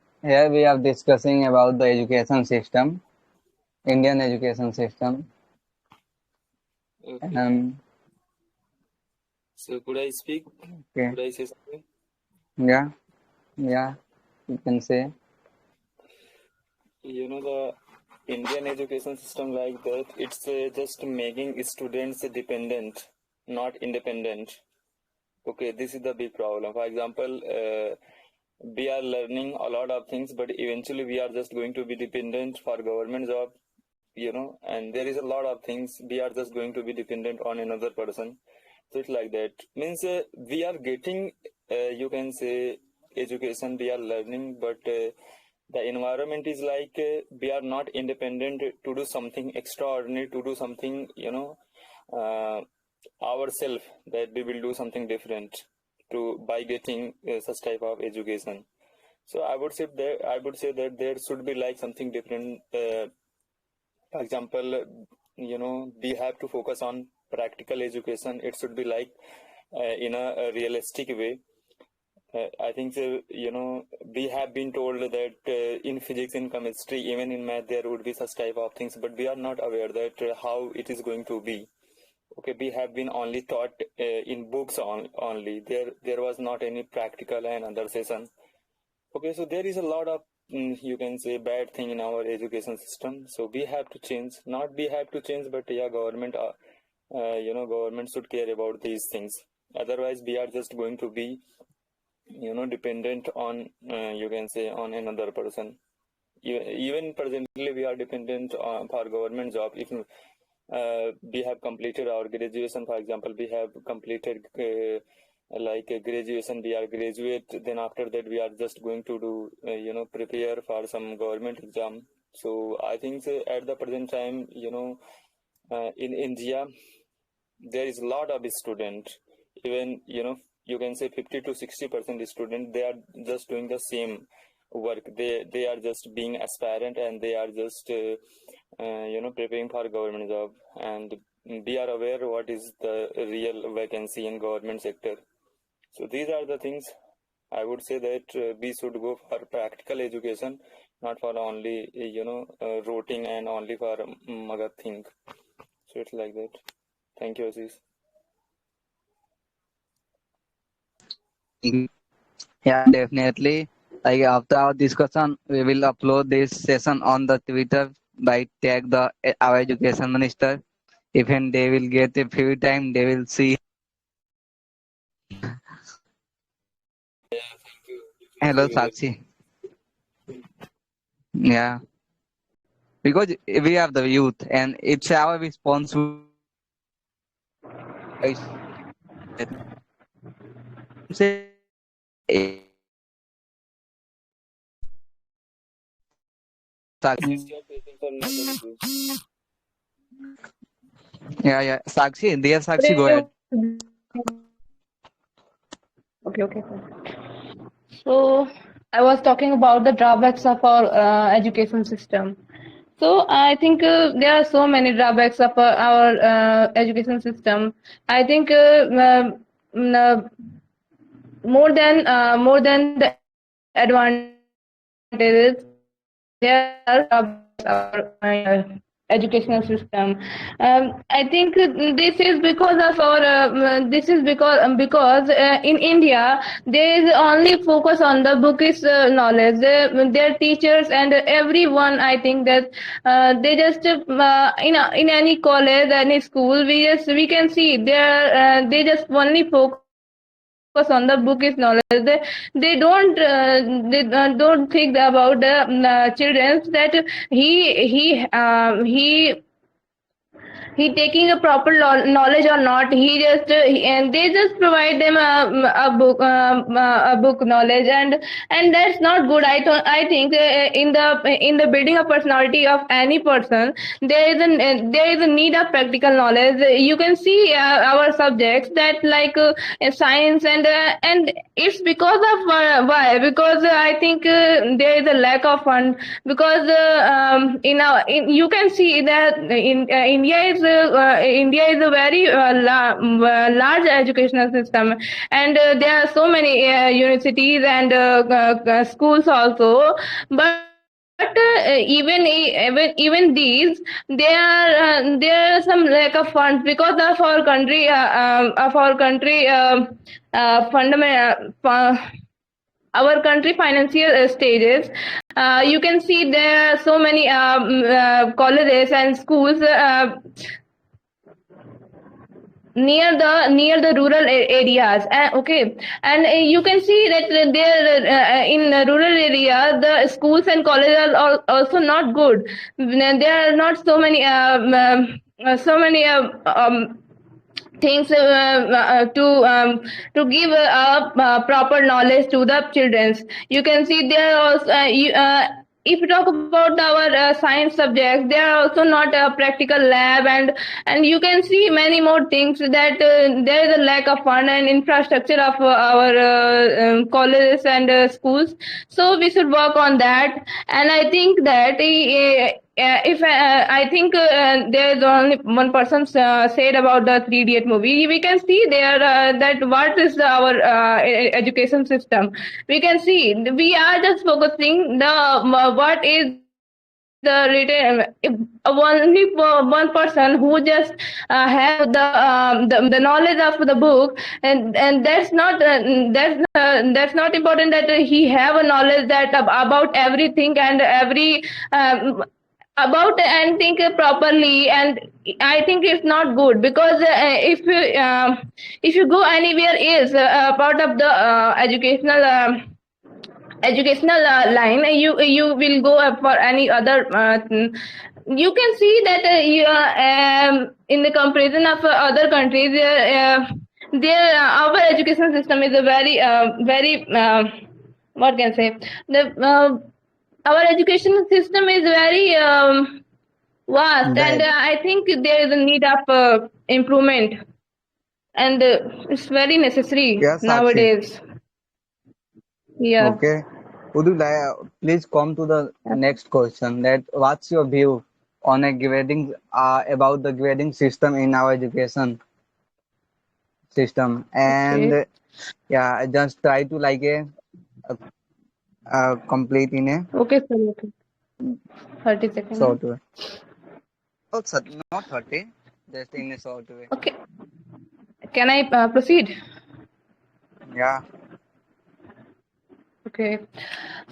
we are discussing about the education system, Indian education system. Okay. Um, So could I speak? okay. Could I say something? Yeah, yeah, you can say. You know, the Indian education system like that, it's just making students dependent, not independent. Okay, this is the big problem. For example, we are learning a lot of things, but eventually we are just going to be dependent for government job, and there is a lot of things we are just going to be dependent on another person. So it's like that. Means we are getting, you can say, education, we are learning, but the environment is like we are not independent to do something extraordinary, to do something, ourselves, that we will do something different by getting such type of education. So I would say that there should be like something different. For example, we have to focus on practical education. It should be like in a realistic way. I think so, we have been told that in physics, in chemistry, even in math, there would be such type of things, but we are not aware that how it is going to be. Okay, we have been only taught in books only. There was not any practical and other session. Okay, so there is a lot of you can say bad thing in our education system. So we have to change. Not we have to change, but yeah, government should care about these things. Otherwise, we are just going to be dependent on you can say on another person. Even presently we are dependent on for government job. If we have completed our graduation, for example, we have completed like a graduation, we are graduate, then after that we are just going to do prepare for some government exam. So I think at the present time, in India there is a lot of students, even you can say 50 to 60% students, they are just doing the same work. They are just being aspirant, and they are just preparing for government job, and we are aware what is the real vacancy in government sector. So these are the things I would say that we should go for practical education, not for only routine and only for magar thing. So it's like that. Thank you, Aziz. Yeah, definitely. Like after our discussion, we will upload this session on the Twitter by tag our education minister. Even they will get a free time, they will see. Hello, Sakshi. Yeah, because we are the youth, and it's our responsibility. Yeah. Sakshi, dear Sakshi, go ahead. Okay. So I was talking about the drawbacks of our education system. So I think there are so many drawbacks of our education system. I think more than the advantages, there are drawbacks of our educational system. I think this is because of our because in India there is only focus on the bookish knowledge. Their teachers and everyone, I think that they just in any college, any school, we can see they just only focus on the bookish knowledge. They don't think about the children, that he taking a proper knowledge or not. And they just provide them a book knowledge, and that's not good. I think in the building a personality of any person, there is a need of practical knowledge. You can see our subjects that like science, and it's because of why, because I think there is a lack of fund, because you can see that in India is a very large educational system, and there are so many universities and schools also. But even these, there are some lack of funds because of our country fundamental. Our country financial stages. You can see there are so many colleges and schools near the rural areas. Okay, and you can see that there in rural area the schools and colleges are also not good. There are not so many things to give proper knowledge to the children. You can see there also if you talk about our science subjects, they are also not a practical lab, and you can see many more things, that there is a lack of fund and infrastructure of our colleges and schools. So we should work on that. And I think that if I think there is only one person said about the 3 Idiot movie. We can see there that what is our education system. We can see we are just focusing the what is the written only one person who just have the knowledge of the book, and that's not important that he have a knowledge that about everything and every about and think properly, and I think it's not good because if you go anywhere else part of the educational line, you will go for any other you can see that in the comparison of other countries, our education system is a very what can I say, the our education system is very vast, and Right. I think there is a need of improvement, and it's very necessary Yeah, Sakshi. nowadays. Yeah. Okay. Would you like, please come to the next question, that what's your view on a grading about the grading system in our education system? Okay. And yeah, I just try to like complete in a Okay, sir. Okay. 30 seconds. short way. Oh, not 30, just in a short way. Okay. Can I proceed? Yeah. Okay.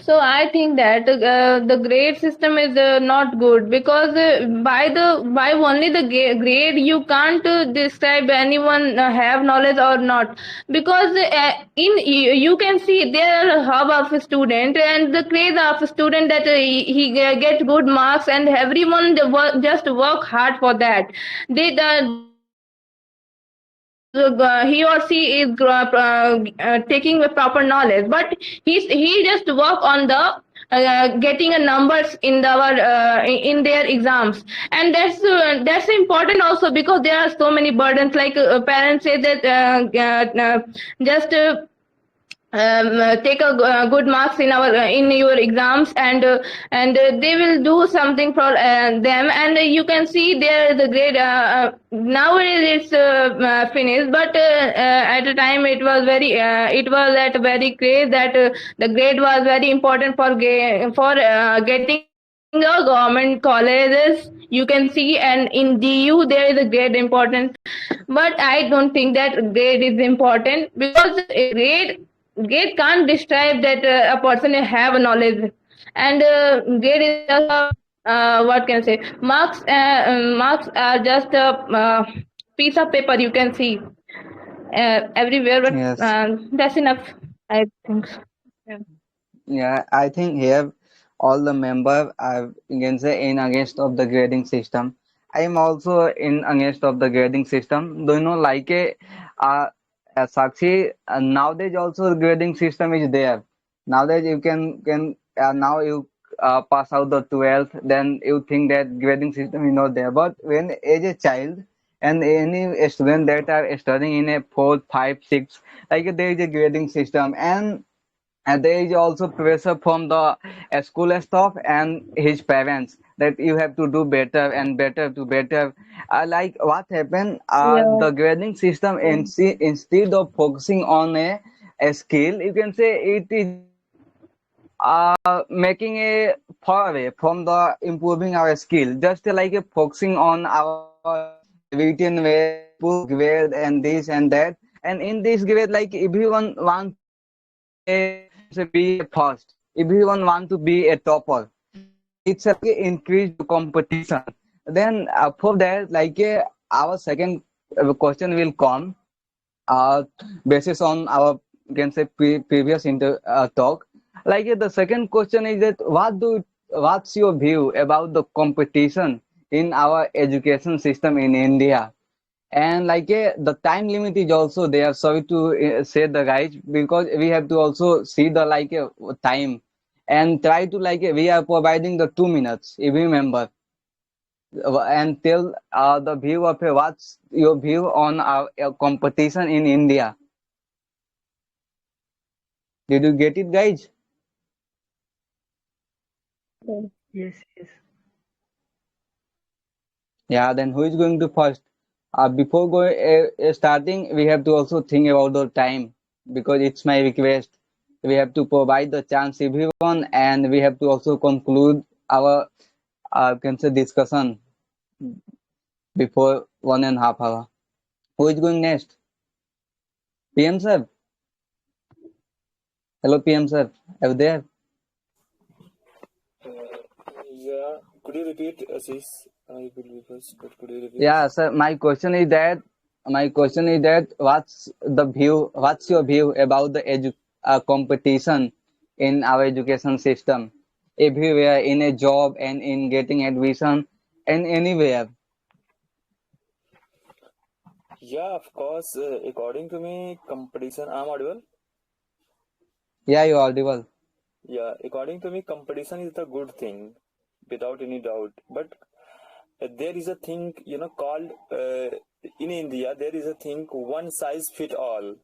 So I think that the grade system is not good because by only the grade you can't describe anyone have knowledge or not, because you can see there are a hub of a student and the craze of a student that he get good marks, and everyone just work hard for that. He or she is taking the proper knowledge, but he just work on the getting a numbers in in their exams, and that's important also, because there are so many burdens, like parents say that just take a good marks in your exams, and they will do something for them, and you can see there the grade nowadays it's finished, but at the time it was at a very craze that the grade was very important for getting a government colleges, you can see, and in DU there is a grade important, but I don't think that grade is important, because grade can't describe that a person have a knowledge, and grade is just what can I say, marks are just a piece of paper you can see everywhere, but Yes. that's enough, I think. Yeah. Yeah, I think here all the member are, you can say, in against of the grading system. I am also in against of the grading system. Do you know, like Sakshi, nowadays also grading system is there. Nowadays you can now you pass out the 12th, then you think that grading system is not there. But when as a child and any student that are studying in a 4, 5, 6, like there is a grading system, and there is also pressure from the school staff and his parents that you have to do better and better to better. Like what happened, Yeah. the grading system, instead of focusing on a skill, you can say it is making a far away from the improving our skill, just like focusing on our written way, grade and this and that. And in this grade, like everyone wants to be a first, everyone want to be a topper, it's like increased competition. Then for that, like our second question will come basis on our, you can say, previous talk. Like the second question is that what's your view about the competition in our education system in India? And like the time limit is also there. Sorry to say the guys, because we have to also see the like time and try to like we are providing the 2 minutes, if you remember, and tell the view of what's your view on our competition in India. Did you get it, guys? Yes, yes. Yeah, then who is going to first? Before going starting, we have to also think about the time, because it's my request. We have to provide the chance everyone, and we have to also conclude our can say discussion before 1.5 hours. Who is going next? PM sir. Hello, PM sir. Are you there? Yeah. Could Could you repeat, Ashish? I will be first, but could you repeat? Yeah, sir. My question is that what's your view about the competition in our education system everywhere, in a job and in getting admission and anywhere? Yeah, of course. According to me, competition. I'm audible. Yeah, you're audible. Yeah, according to me, competition is the good thing, without any doubt. But there is a thing, called in India. There is a thing, one size fit all.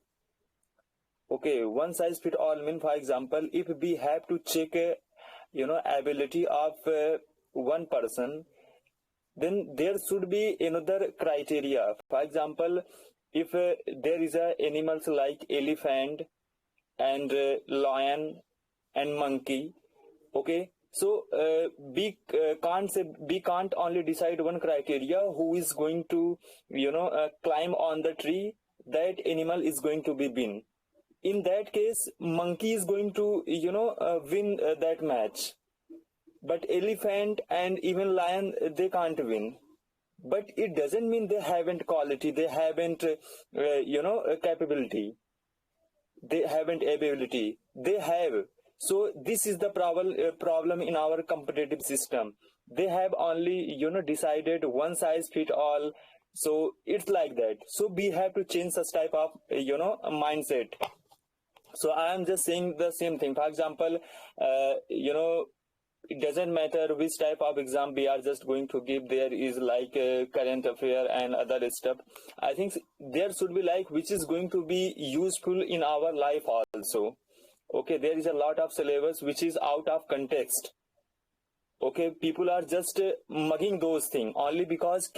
Okay, one size fit all mean, for example, if we have to check, ability of one person, then there should be another criteria. For example, if there is a animals like elephant and lion and monkey, okay, so we can't only decide one criteria who is going to climb on the tree, that animal is going to be win. In that case, monkey is going to win that match, but elephant and even lion, they can't win. But it doesn't mean they haven't quality, they haven't capability, they haven't ability, they have. So this is the problem in our competitive system. They have only decided one size fit all. So it's like that. So we have to change such type of mindset. So I am just saying the same thing. For example, it doesn't matter which type of exam we are just going to give. There is like current affair and other stuff. I think there should be like which is going to be useful in our life also. Okay, there is a lot of syllabus which is out of context. Okay, people are just mugging those things only because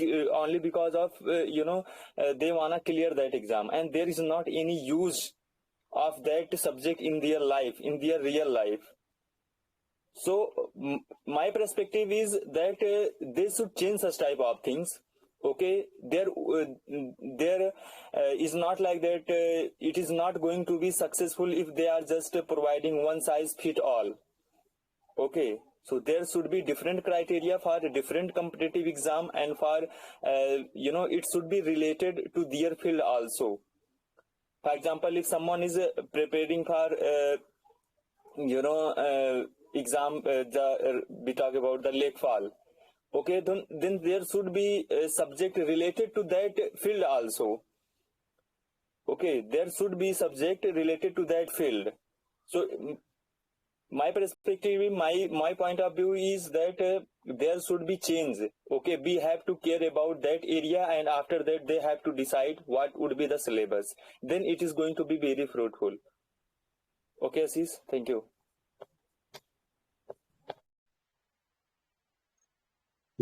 of they wanna clear that exam, and there is not any use of that subject in their life, in their real life. So my perspective is that they should change such type of things. Okay, there is not like that. It is not going to be successful if they are just providing one size fit all. Okay, so there should be different criteria for different competitive exam, and for it should be related to their field also. For example, if someone is preparing for exam, we talk about the lakefall. Okay, then there should be a subject related to that field also. Okay, there should be subject related to that field. So my perspective, my point of view is that there should be change. Okay, we have to care about that area, and after that they have to decide what would be the syllabus. Then it is going to be very fruitful. Okay, Ashish, thank you.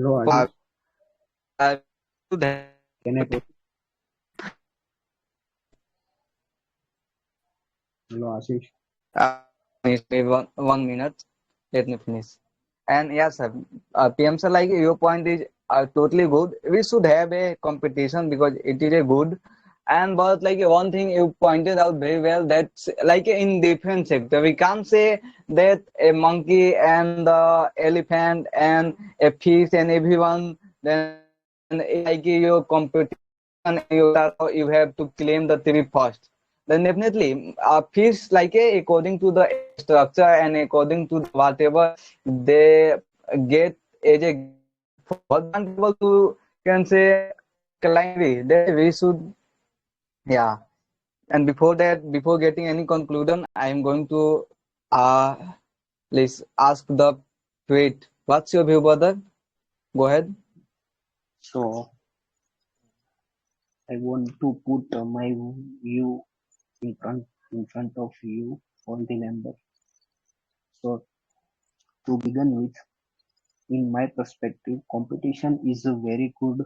Hello, Ashish. Can I proceed? Hello, Ashish. One minute. Let me finish. And yes, sir, PM sir, like your point is totally good. We should have a competition because it is a good. And but like one thing you pointed out very well, that's like in different sector, we can't say that a monkey and the elephant and a fish and everyone, then like your competition, you have to claim the tree first. Then definitely fish like according to the structure and according to whatever they get as a for example to can say climb that we should, yeah. And before that, before getting any conclusion, I am going to let's ask the tweet. What's your view, brother? Go ahead. So I want to put my view in front of you, all the members. So to begin with, in my perspective, competition is a very good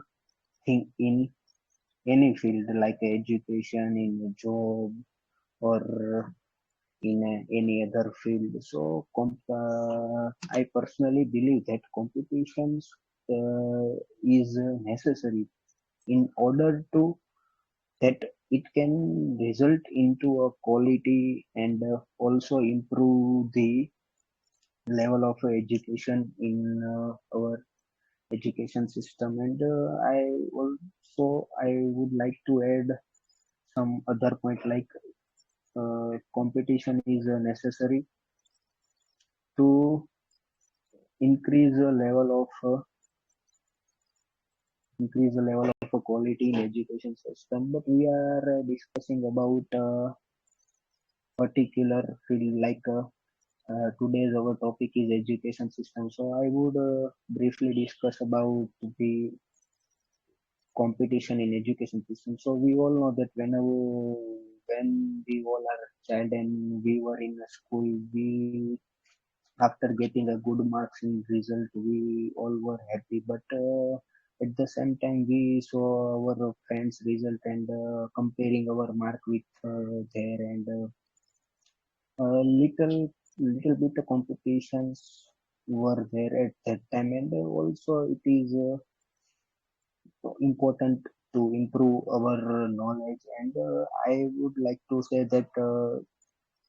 thing in any field, like education, in a job, or in any other field. So I personally believe that competitions is necessary in order to that it can result into a quality and also improve the level of education in our education system. And I would like to add some other point like competition is necessary to increase the level of quality in education system. But we are discussing about particular field like today's our topic is education system. So I would briefly discuss about the competition in education system. So we all know that when we all are child and we were in a school, we after getting a good marks in result, we all were happy. But at the same time, we saw our friends' result and comparing our mark with their and little bit of competitions were there at that time, and also it is important to improve our knowledge. And I would like to say that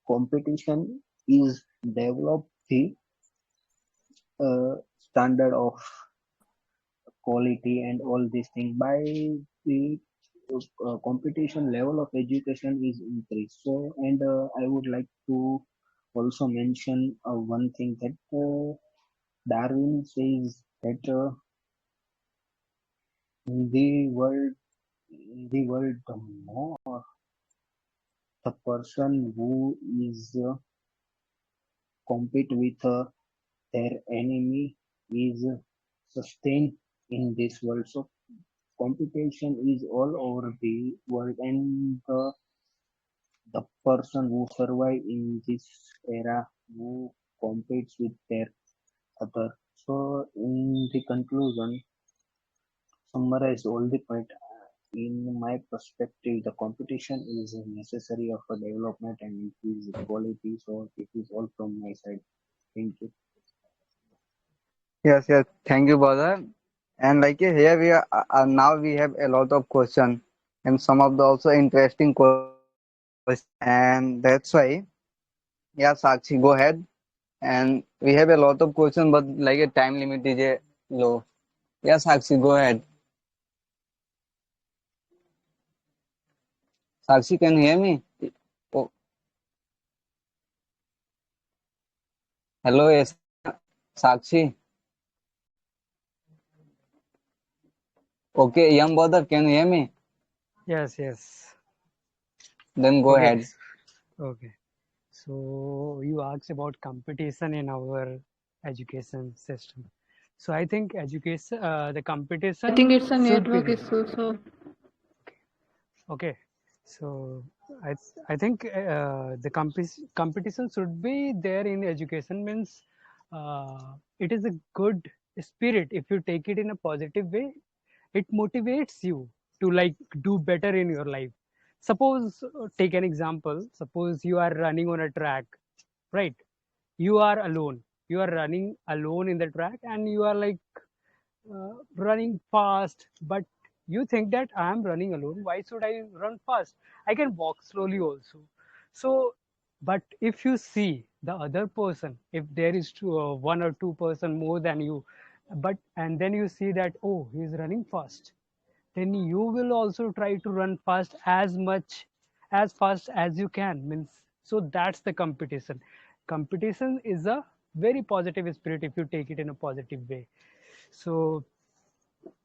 competition is develop the standard of quality and all these things by the competition level of education is increased. So, and I would like to also mention one thing that Darwin says that in the world, the more the person who is compete with their enemy is sustained in this world. So competition is all over the world, and the person who survive in this era who competes with their other. So in the conclusion, summarize all the point. In my perspective, the competition is necessary of a development and increase quality. So it is all from my side. Thank you. Yes, yes. Thank you, brother. And like here we are now we have a lot of question and some of the also interesting question, and that's why yeah, Sakshi, go ahead. And we have a lot of question, but like a time limit is low. Yeah, Sakshi, go ahead. Sakshi, can you hear me? Oh, hello, yes, Sakshi. Okay, young brother, can you hear me? Yes, yes. Then go Okay, ahead. okay. So you asked about competition in our education system. So I think education, the I competition think it's a should be network there. issue. So Okay, so I think the competition should be there in education means it is a good spirit if you take it in a positive way. It motivates you to like do better in your life. Suppose take an example. Suppose you are running on a track, right? You are alone. You are running alone in the track, and you are like running fast, but you think that I am running alone. Why should I run fast? I can walk slowly also. So, but if you see the other person, if there is one or two person more than you, but and then you see that oh, he is running fast, then you will also try to run fast as fast as you can. Means so that's the competition. Competition is a very positive spirit if you take it in a positive way. So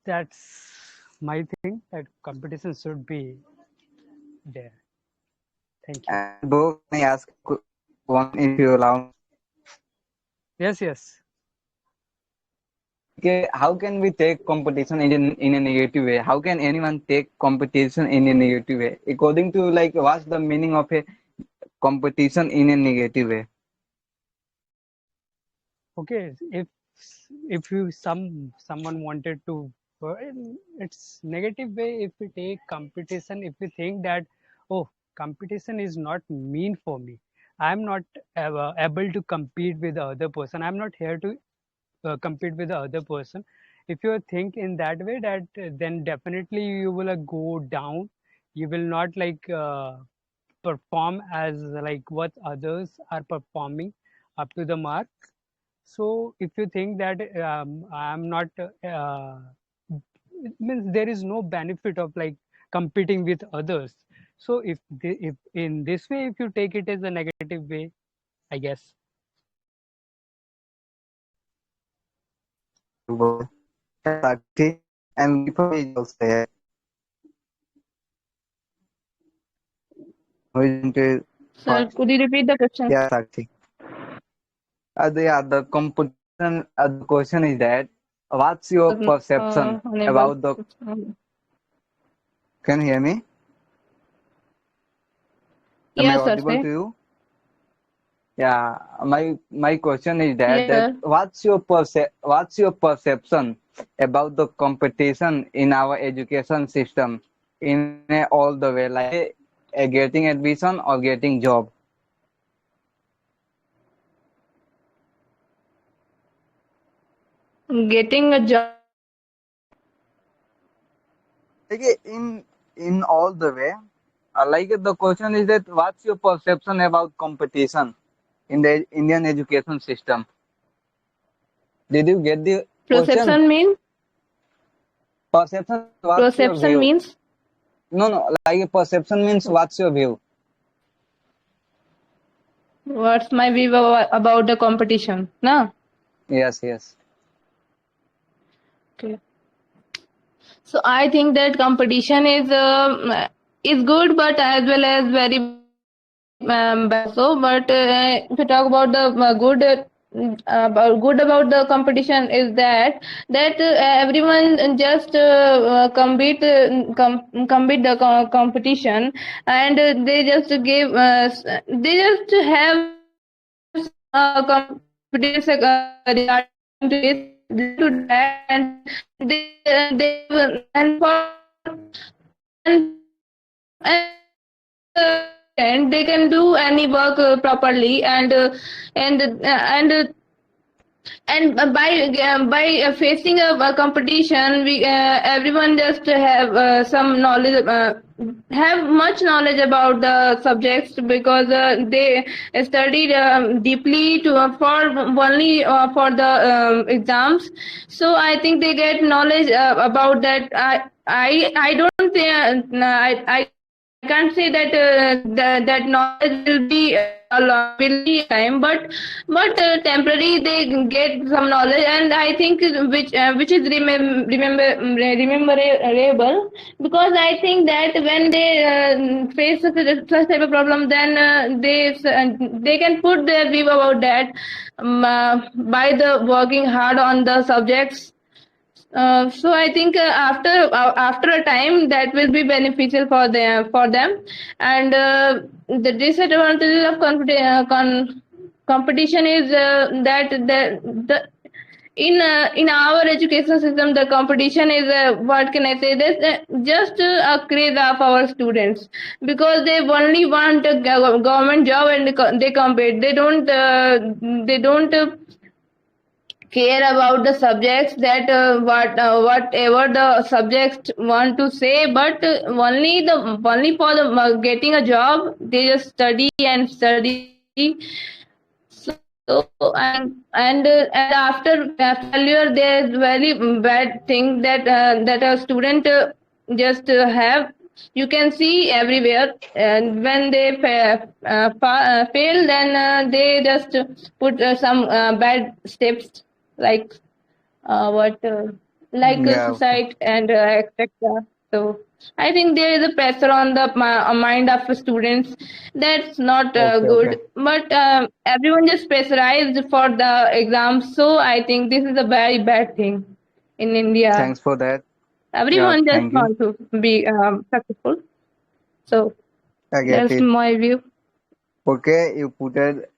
that's my thing, that competition should be there. Thank you. And bro, can I ask one if you allow me? Yes, yes. Okay, how can we take competition in a negative way? How can anyone take competition in a negative way? According to like, what's the meaning of a competition in a negative way? Okay, if you someone wanted to, it's negative way if we take competition, if we think that oh, competition is not mean for me, I'm not able to compete with the other person, I'm not here to compete with the other person. If you think in that way, that then definitely you will go down. You will not like perform as like what others are performing up to the mark. So if you think that I'm not, it means there is no benefit of like competing with others. So if in this way, if you take it as a negative way, I guess. Sakshi, and Deepak is also here. Who is going to Sir, first? could you repeat the question? Yeah, Sakshi. The competition. The question is that what's your perception Unable. about the? Can you hear me? Am I Yes, sir. audible Say. to you? Yeah, my question is that Yes, sir. what's your perception about the competition in our education system in all the way, like getting admission or getting job? Getting a job. Like in all the way, like the question is that what's your perception about competition in the Indian education system? Did you get the question? Perception means? Perception, what's your Perception view? means? No, like perception means what's your view? What's my view about the competition? No? Yes. Okay. So I think that competition is good, but as well as very bad. So, but if you talk about the good about the competition is that everyone just compete the competition, and they just give they just have confidence regarding to that, and they and for and and they can do any work properly, and by facing a competition, we everyone just have some knowledge, have much knowledge about the subjects, because they studied deeply to for only for the exams. So I think they get knowledge about that. I don't I can't say that that knowledge will be time, but temporary they get some knowledge, and I think which is rememberable, because I think that when they face such type of problem, then they can put their view about that by the working hard on the subjects. So I think after a time that will be beneficial for them, and the disadvantages of competition is that the in our education system, the competition is what can I say this just a craze of our students, because they only want a government job, and they compete. They don't care about the subjects, that whatever the subjects want to say, but only for the getting a job, they just study and study. So and after failure, there's very bad thing that a student just have. You can see everywhere, and when they fail, then they just put some bad steps, like what like Yeah. suicide and etc. So I think there is a pressure on the mind of the students. That's not Okay. good. But everyone just pressurized for the exams. So I think this is a very bad thing in India. Thanks for that. Yeah, Everyone just thank you. want to be successful. So I get that's it. my view. Okay, you put it.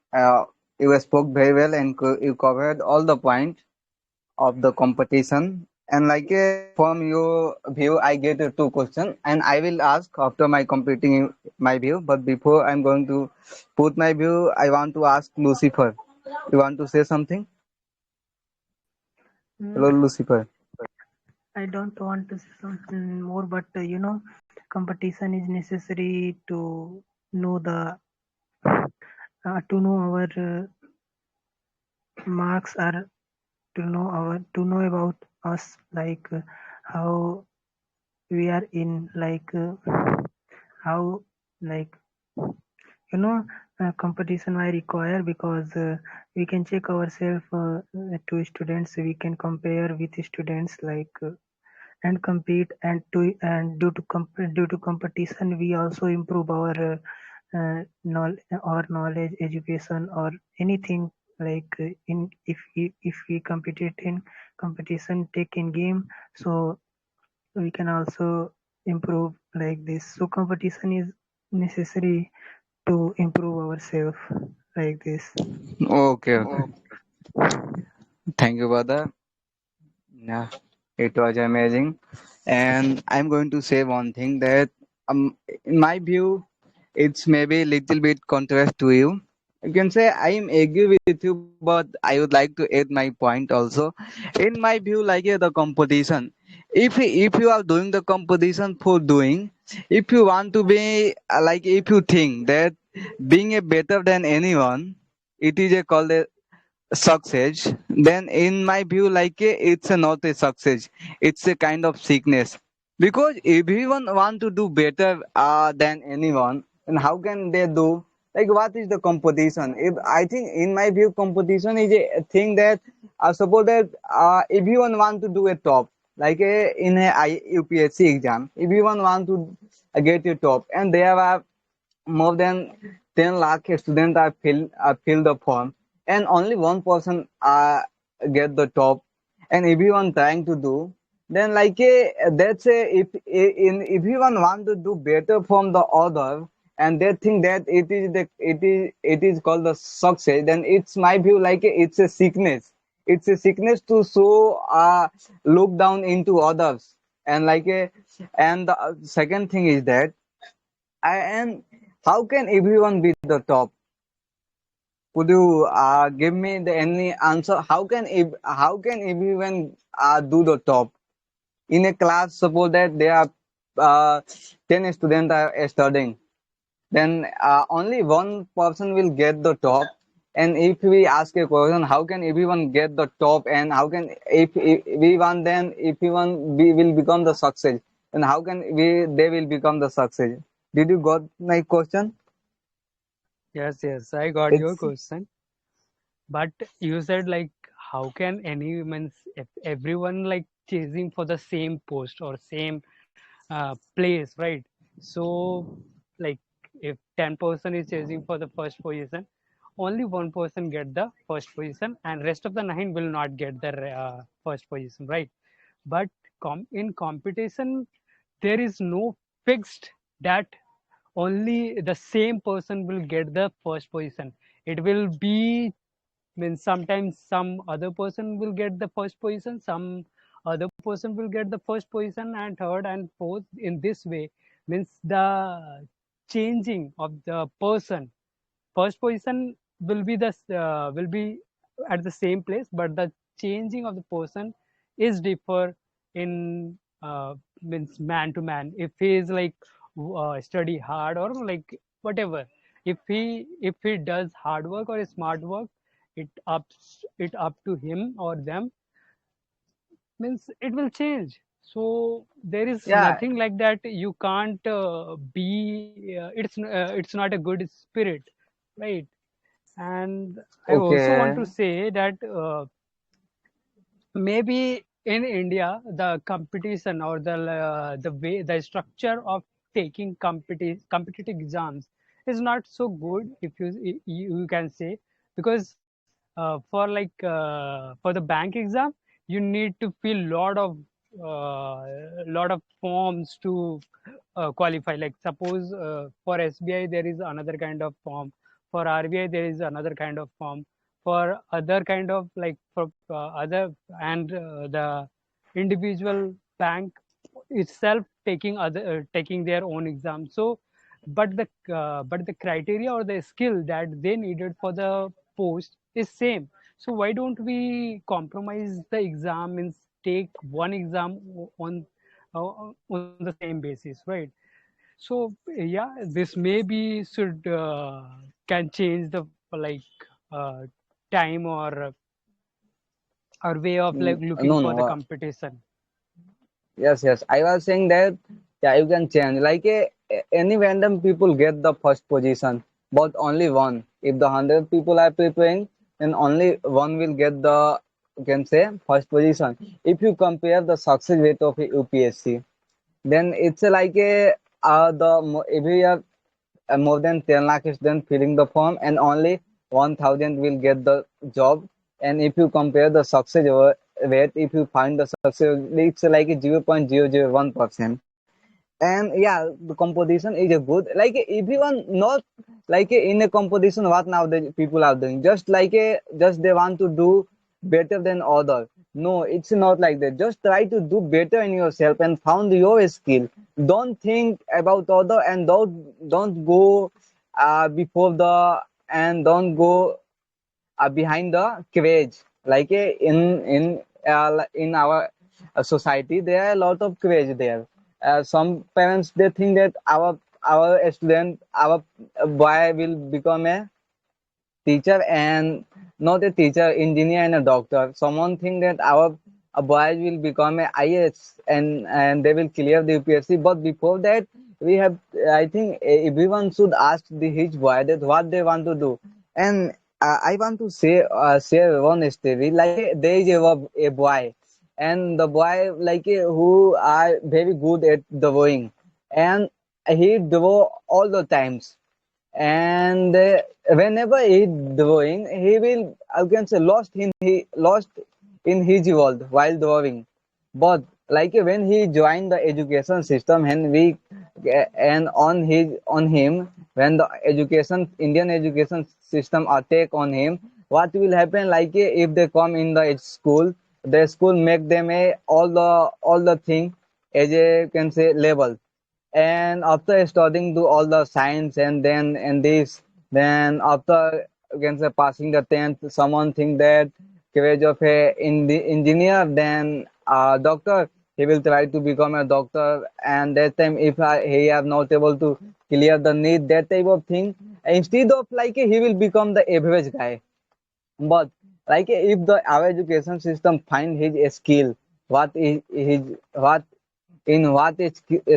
You spoke very well and you covered all the points of the competition. And like from your view, I get two questions, and I will ask after my completing my view. But before I'm going to put my view, I want to ask Lucifer. You want to say something? Hello, Mm, Lucifer. I don't want to say something more, but competition is necessary to know the to know our marks are to know about us, like how we are in, like how, like competition I require, because we can check ourselves to students, we can compare with students, like and compete, and due to competition we also improve our knowledge, education, or anything, like in if we compete in competition, take in game, so we can also improve like this. So competition is necessary to improve ourselves, like this. Okay, okay. Thank you, brother. Yeah, it was amazing. And I'm going to say one thing that, in my view, it's maybe a little bit contrast to you. You can say I am agree with you, but I would like to add my point also. In my view, like the competition, if you are doing the competition for doing, if you want to be like, if you think that being a better than anyone, it is a called a success, then in my view, like it's a not a success, it's a kind of sickness. Because everyone want to do better than anyone, and how can they do, like, what is the competition? If I think, in my view, competition is a thing that, suppose that everyone want to do a top, like in a UPSC exam, everyone want to get a top, and there are more than 10 lakh students are fill the form, and only one person get the top, and everyone trying to do, then like that's a, if everyone want to do better from the other, and they think that it is called the success, then it's my view, like it's a sickness. It's a sickness to so look down into others. And like and the second thing is that, and how can everyone be the top? Could you give me the any answer? How can everyone do the top in a class? Suppose that there are 10 students are studying, then only one person will get the top. And if we ask a question, how can everyone get the top? And how can, if we want, then if we want, we will become the success. And how can we they will become the success? Did you got my question? Yes, I got your It's question. But you said like, how can any means if everyone like chasing for the same post or same place, right? So like if 10% is chasing for the first position, only one person get the first position, and rest of the nine will not get the first position, right? But in competition, there is no fixed that only the same person will get the first position. It will be, means sometimes some other person will get the first position, some other person will get the first position, and third and fourth, in this way. Means the changing of the person, first position will be the will be at the same place, but the changing of the person is differ in means man to man. If he is like study hard or like whatever, if he does hard work or smart work, it up to him or them, means it will change. So there is yeah. nothing like that. You can't be it's not a good spirit, right? And I also want Okay. to say that maybe in India, the competition or the way, the structure of taking competitive exams is not so good, if you can say. Because for the bank exam, you need to fill lot of forms to qualify. Like suppose for SBI there is another kind of form, for RBI there is another kind of form, for other kind of, like for other, and the individual bank itself taking their own exam. So but the criteria or the skill that they needed for the post is same. So why don't we compromise the exam, means take one exam on the same basis, right? So yeah, this maybe should can change the like time or or way of like looking No, for no. the competition? Yes. I was saying that yeah, you can change. Like any random people get the first position, but only one. If the 100 people are preparing, then only one will get the, you can say, first position. If you compare the success rate of a UPSC, then it's like a every year more than 10 lakh students filling the form and only 1000 will get the job. And if you compare the success rate, if you find the success rate, it's like a 0.001%. And yeah, the composition is a good, like everyone not like in a composition what now the people are doing, just like just they want to do better than other. No, it's not like that. Just try to do better in yourself and found your skill. Don't think about other, and don't go before the, and don't go behind the craze. Like in our society, there are a lot of craze there. Some parents they think that our student, our boy will become a teacher and not a teacher, engineer and a doctor. Someone think that our boys will become a IAS and they will clear the UPSC. But before that, we have, I think everyone should ask his boy that what they want to do. And I want to say share one story. Like there is a boy, and the boy like who are very good at drawing, and he draw all the times. And whenever he drawing, he will, I can say, lost in his world while drawing. But like when he joined the education system, and we and on him, when the education Indian education system attack on him, what will happen? Like if they come in the school make them a all the thing as a, can say, level. And after studying do all the science and then and this, then after, you can say, passing the 10th, someone think that courage of a in the engineer, then doctor, he will try to become a doctor. And that time if he are not able to clear the need, that type of thing, instead of like he will become the average guy. But like if the our education system find his skill, what is his, what in what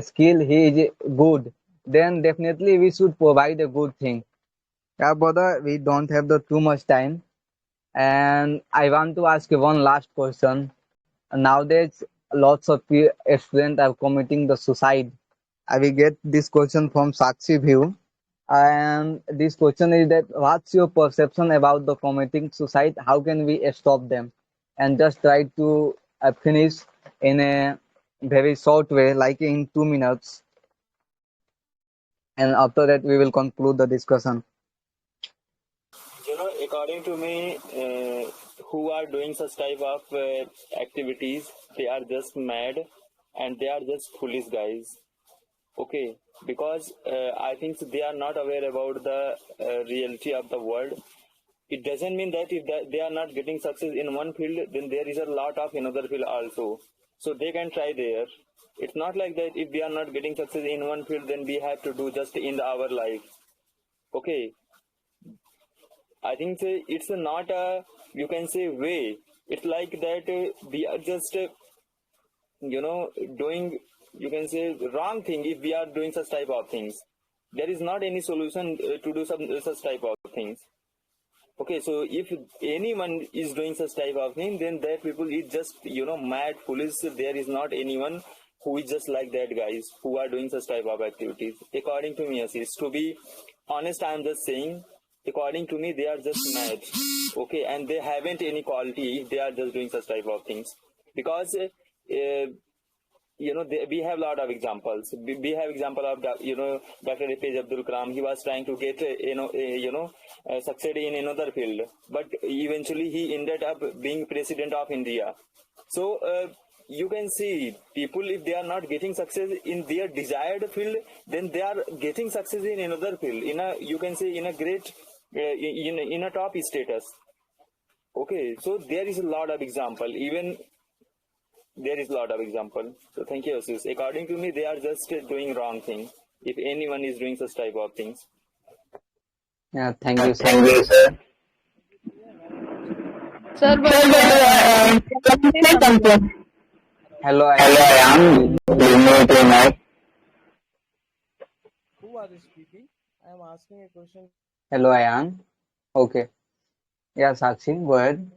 skill he is good, then definitely we should provide a good thing. Yeah, brother, we don't have the too much time, and I want to ask you one last question. Nowadays, lots of students are committing the suicide. I will get this question from Sakshi View, and this question is that what's your perception about the committing suicide? How can we stop them? And just try to finish in a very short way, like in 2 minutes, and after that we will conclude the discussion. According to me, who are doing such type of activities, they are just mad and they are just foolish guys. Okay, because I think they are not aware about the reality of the world. It doesn't mean that if they are not getting success in one field, then there is a lot of another field also. So they can try there. It's not like that if we are not getting success in one field, then we have to do just in our life. Okay. I think it's not a, you can say, way. It's like that we are just, doing, you can say, wrong thing if we are doing such type of things. There is not any solution to do such type of things. Okay, so if anyone is doing such type of thing, then that people is just, mad, foolish. There is not anyone who is just like that, guys, who are doing such type of activities. According to me, Ashish, to be honest, I am just saying, according to me, they are just mad. Okay, and they haven't any quality if they are just doing such type of things. Because, we have a lot of examples. We have example of, Dr. APJ Abdul Kalam. He was trying to get, succeed in another field. But eventually he ended up being president of India. So, you can see people, if they are not getting success in their desired field, then they are getting success in another field, in a, you can say, in a great, in a top status. Okay, so there is a lot of example, even there is a lot of example. So thank you, Ashish. According to me, they are just doing wrong thing, if anyone is doing such type of things. Yeah, thank you, sir. Sir, but can you say something? Hello, Ayan. Who are you speaking? I am asking a question. Hello, Ayan. Okay. Yeah, Sakshi, go ahead.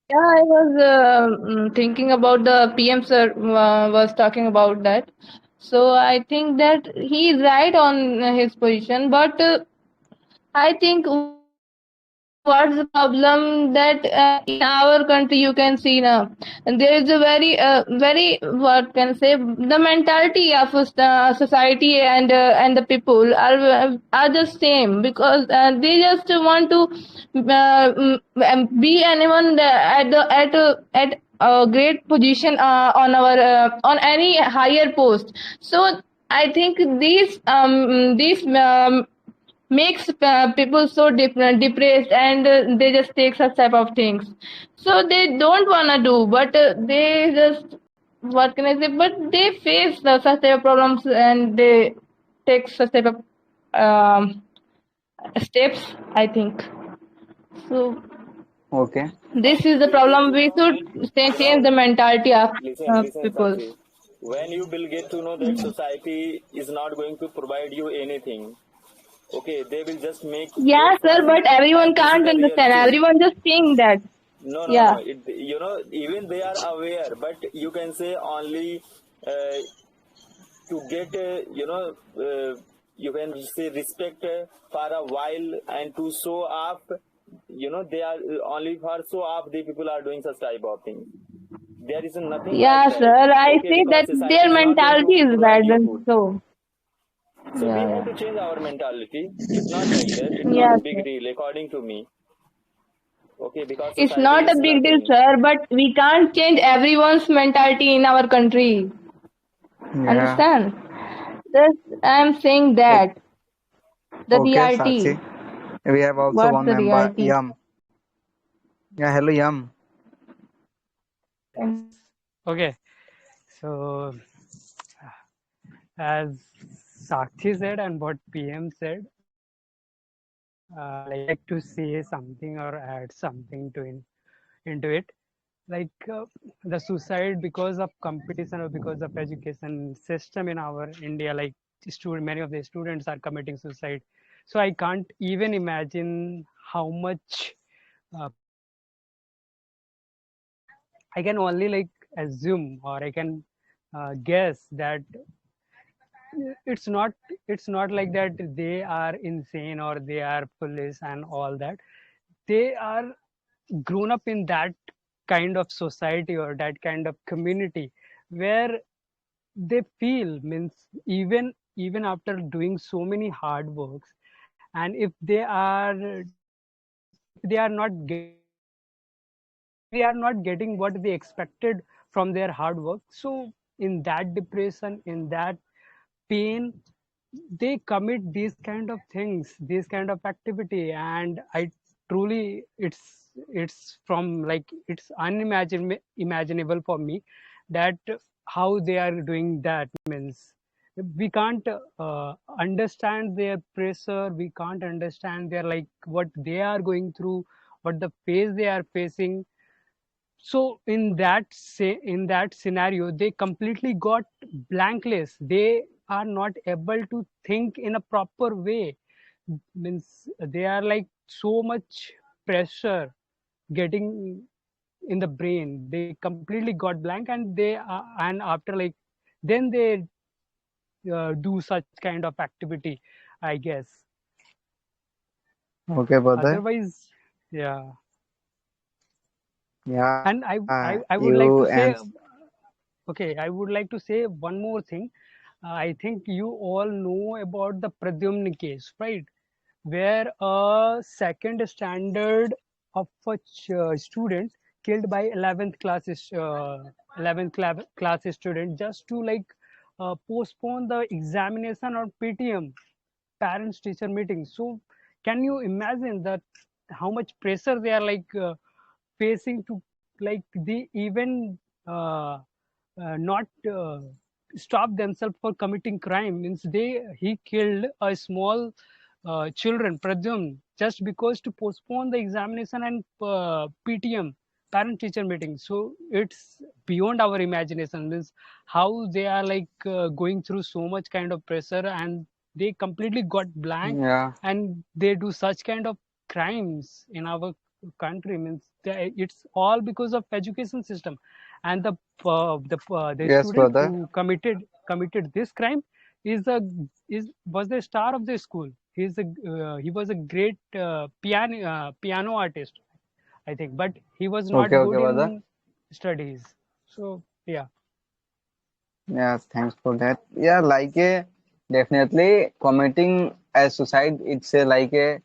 Yeah, I was thinking about the PM sir was talking about that. So I think that he is right on his position, but I think what's the problem that in our country you can see now, and there is a very what can I say, the mentality of society and the people are the same, because they just want to be anyone at a great position on our on any higher post. So I think these makes people so different, depressed, and they just take such type of things. So they don't wanna do, but they just, what can I say? But they face such type of problems, and they take such type of steps, I think. So Okay. this is the problem. We should change the mentality of Listen, people. Sakshi. When you will get to know that society is not going to provide you anything, okay, they will just make Yeah, their sir, fun, but everyone and this is can't the real understand. truth. Everyone just think that. No, Yeah. even they are aware, but you can say only to get, you can say respect for a while and to show off, they are only for show off, the people are doing such type of things. There is nothing Yeah, like that, sir, I okay, say because that society their is not going mentality to is provide bad, you and food. so. So we Yeah, have to change our mentality. It's not like that. It's not yeah, a big sir. deal, according to me. Okay, because It's society not a is big deal, nothing. sir, but we can't change everyone's mentality in our country. Yeah. Understand? Just I'm saying that the Okay, reality. Sakshi. We have also What's one the member, reality? Yam. Yeah, hello, Yam. Okay, so as Sakshi said and what PM said, like to say something or add something into it. Like the suicide because of competition or because of education system in our India, like many of the students are committing suicide. So I can't even imagine how much I can only like assume, or I can guess that it's not like that they are insane or they are foolish and all that. They are grown up in that kind of society or that kind of community where they feel, means, even after doing so many hard works, and if they are not getting what they expected from their hard work, so in that depression, in that pain, they commit these kind of things, these kind of activity. And I truly, it's from like, it's unimaginable for me that how they are doing that. Means we can't understand their pressure, we can't understand their, like, what they are going through, what the phase they are facing. So in that scenario, they completely got blankless. They are not able to think in a proper way. Means they are like so much pressure getting in the brain. They completely got blank, and and after, like, then they do such kind of activity, I guess. Okay, brother. Otherwise, yeah. Yeah, And I would you like to and say, okay, I would like to say one more thing. I think you all know about the Pradyumna case, right? Where a second standard of a student killed by 11th class student just to, like, postpone the examination or PTM, parents teacher meeting. So can you imagine that how much pressure they are, like, facing to, like, they even not stop themselves for committing crime. Means he killed a small children presume just because to postpone the examination and PTM, parent teacher meeting. So it's beyond our imagination. Means how they are like going through so much kind of pressure and they completely got blank Yeah. and they do such kind of crimes in our country. Means it's all because of education system, and the Yes, student brother. who committed this crime was the star of the school. He was a great piano artist, I think, but he was Okay, not okay, good brother. in studies. So yeah. Yeah, thanks for that. Yeah, like a definitely committing a suicide, it's a like a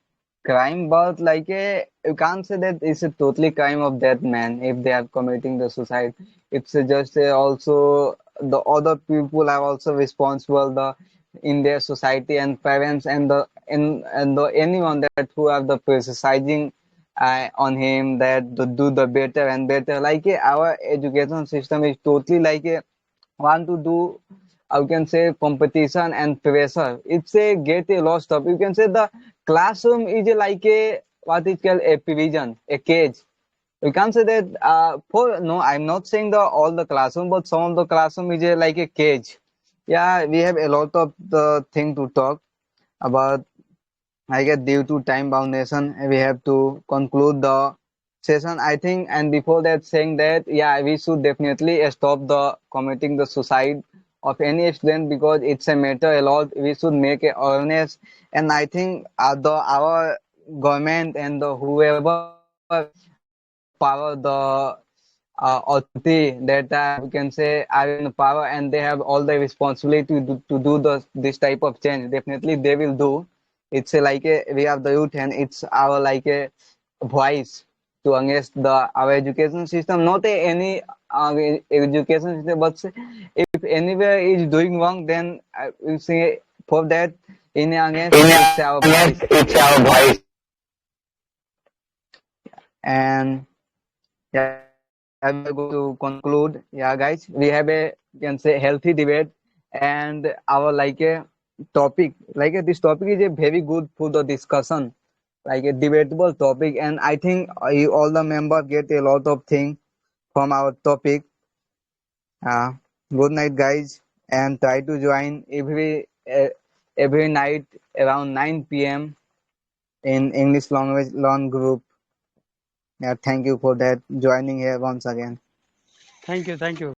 crime, but like a you can't say that it's a totally crime of that man if they are committing the suicide. It's just a, also the other people are also responsible the in their society and parents and the in and the anyone that who have the criticizing on him that to do the better and better. Like our education system is totally like a want to do you can say competition and pressure. It's a get a lot of you can say the classroom is like a what is called a prison, a cage. You can say that for no, I'm not saying the all the classroom, but some of the classroom is a, like a cage. Yeah, we have a lot of the thing to talk about. I guess due to time boundation, we have to conclude the session, I think. And before that, saying that, yeah, we should definitely stop the committing the suicide of any student because it's a matter a lot. We should make a awareness, and I think our government and the whoever have the power, the authority that we can say are in power and they have all the responsibility to do this type of change. Definitely, they will do. It's a, like a we have the youth and it's our like a voice to against the our education system. Not any education system, but if anywhere is doing wrong, then we say for that in against it's our voice. It's our voice. And yeah, we are going to conclude. Yeah, guys, we have a you can say healthy debate, and our like a topic this topic is a very good for the discussion, like a debatable topic, and I think all the members get a lot of things from our topic. Uh, Good night, guys, and try to join every night around 9 p.m. in English language learn group. Yeah, thank you for that joining here once again. Thank you.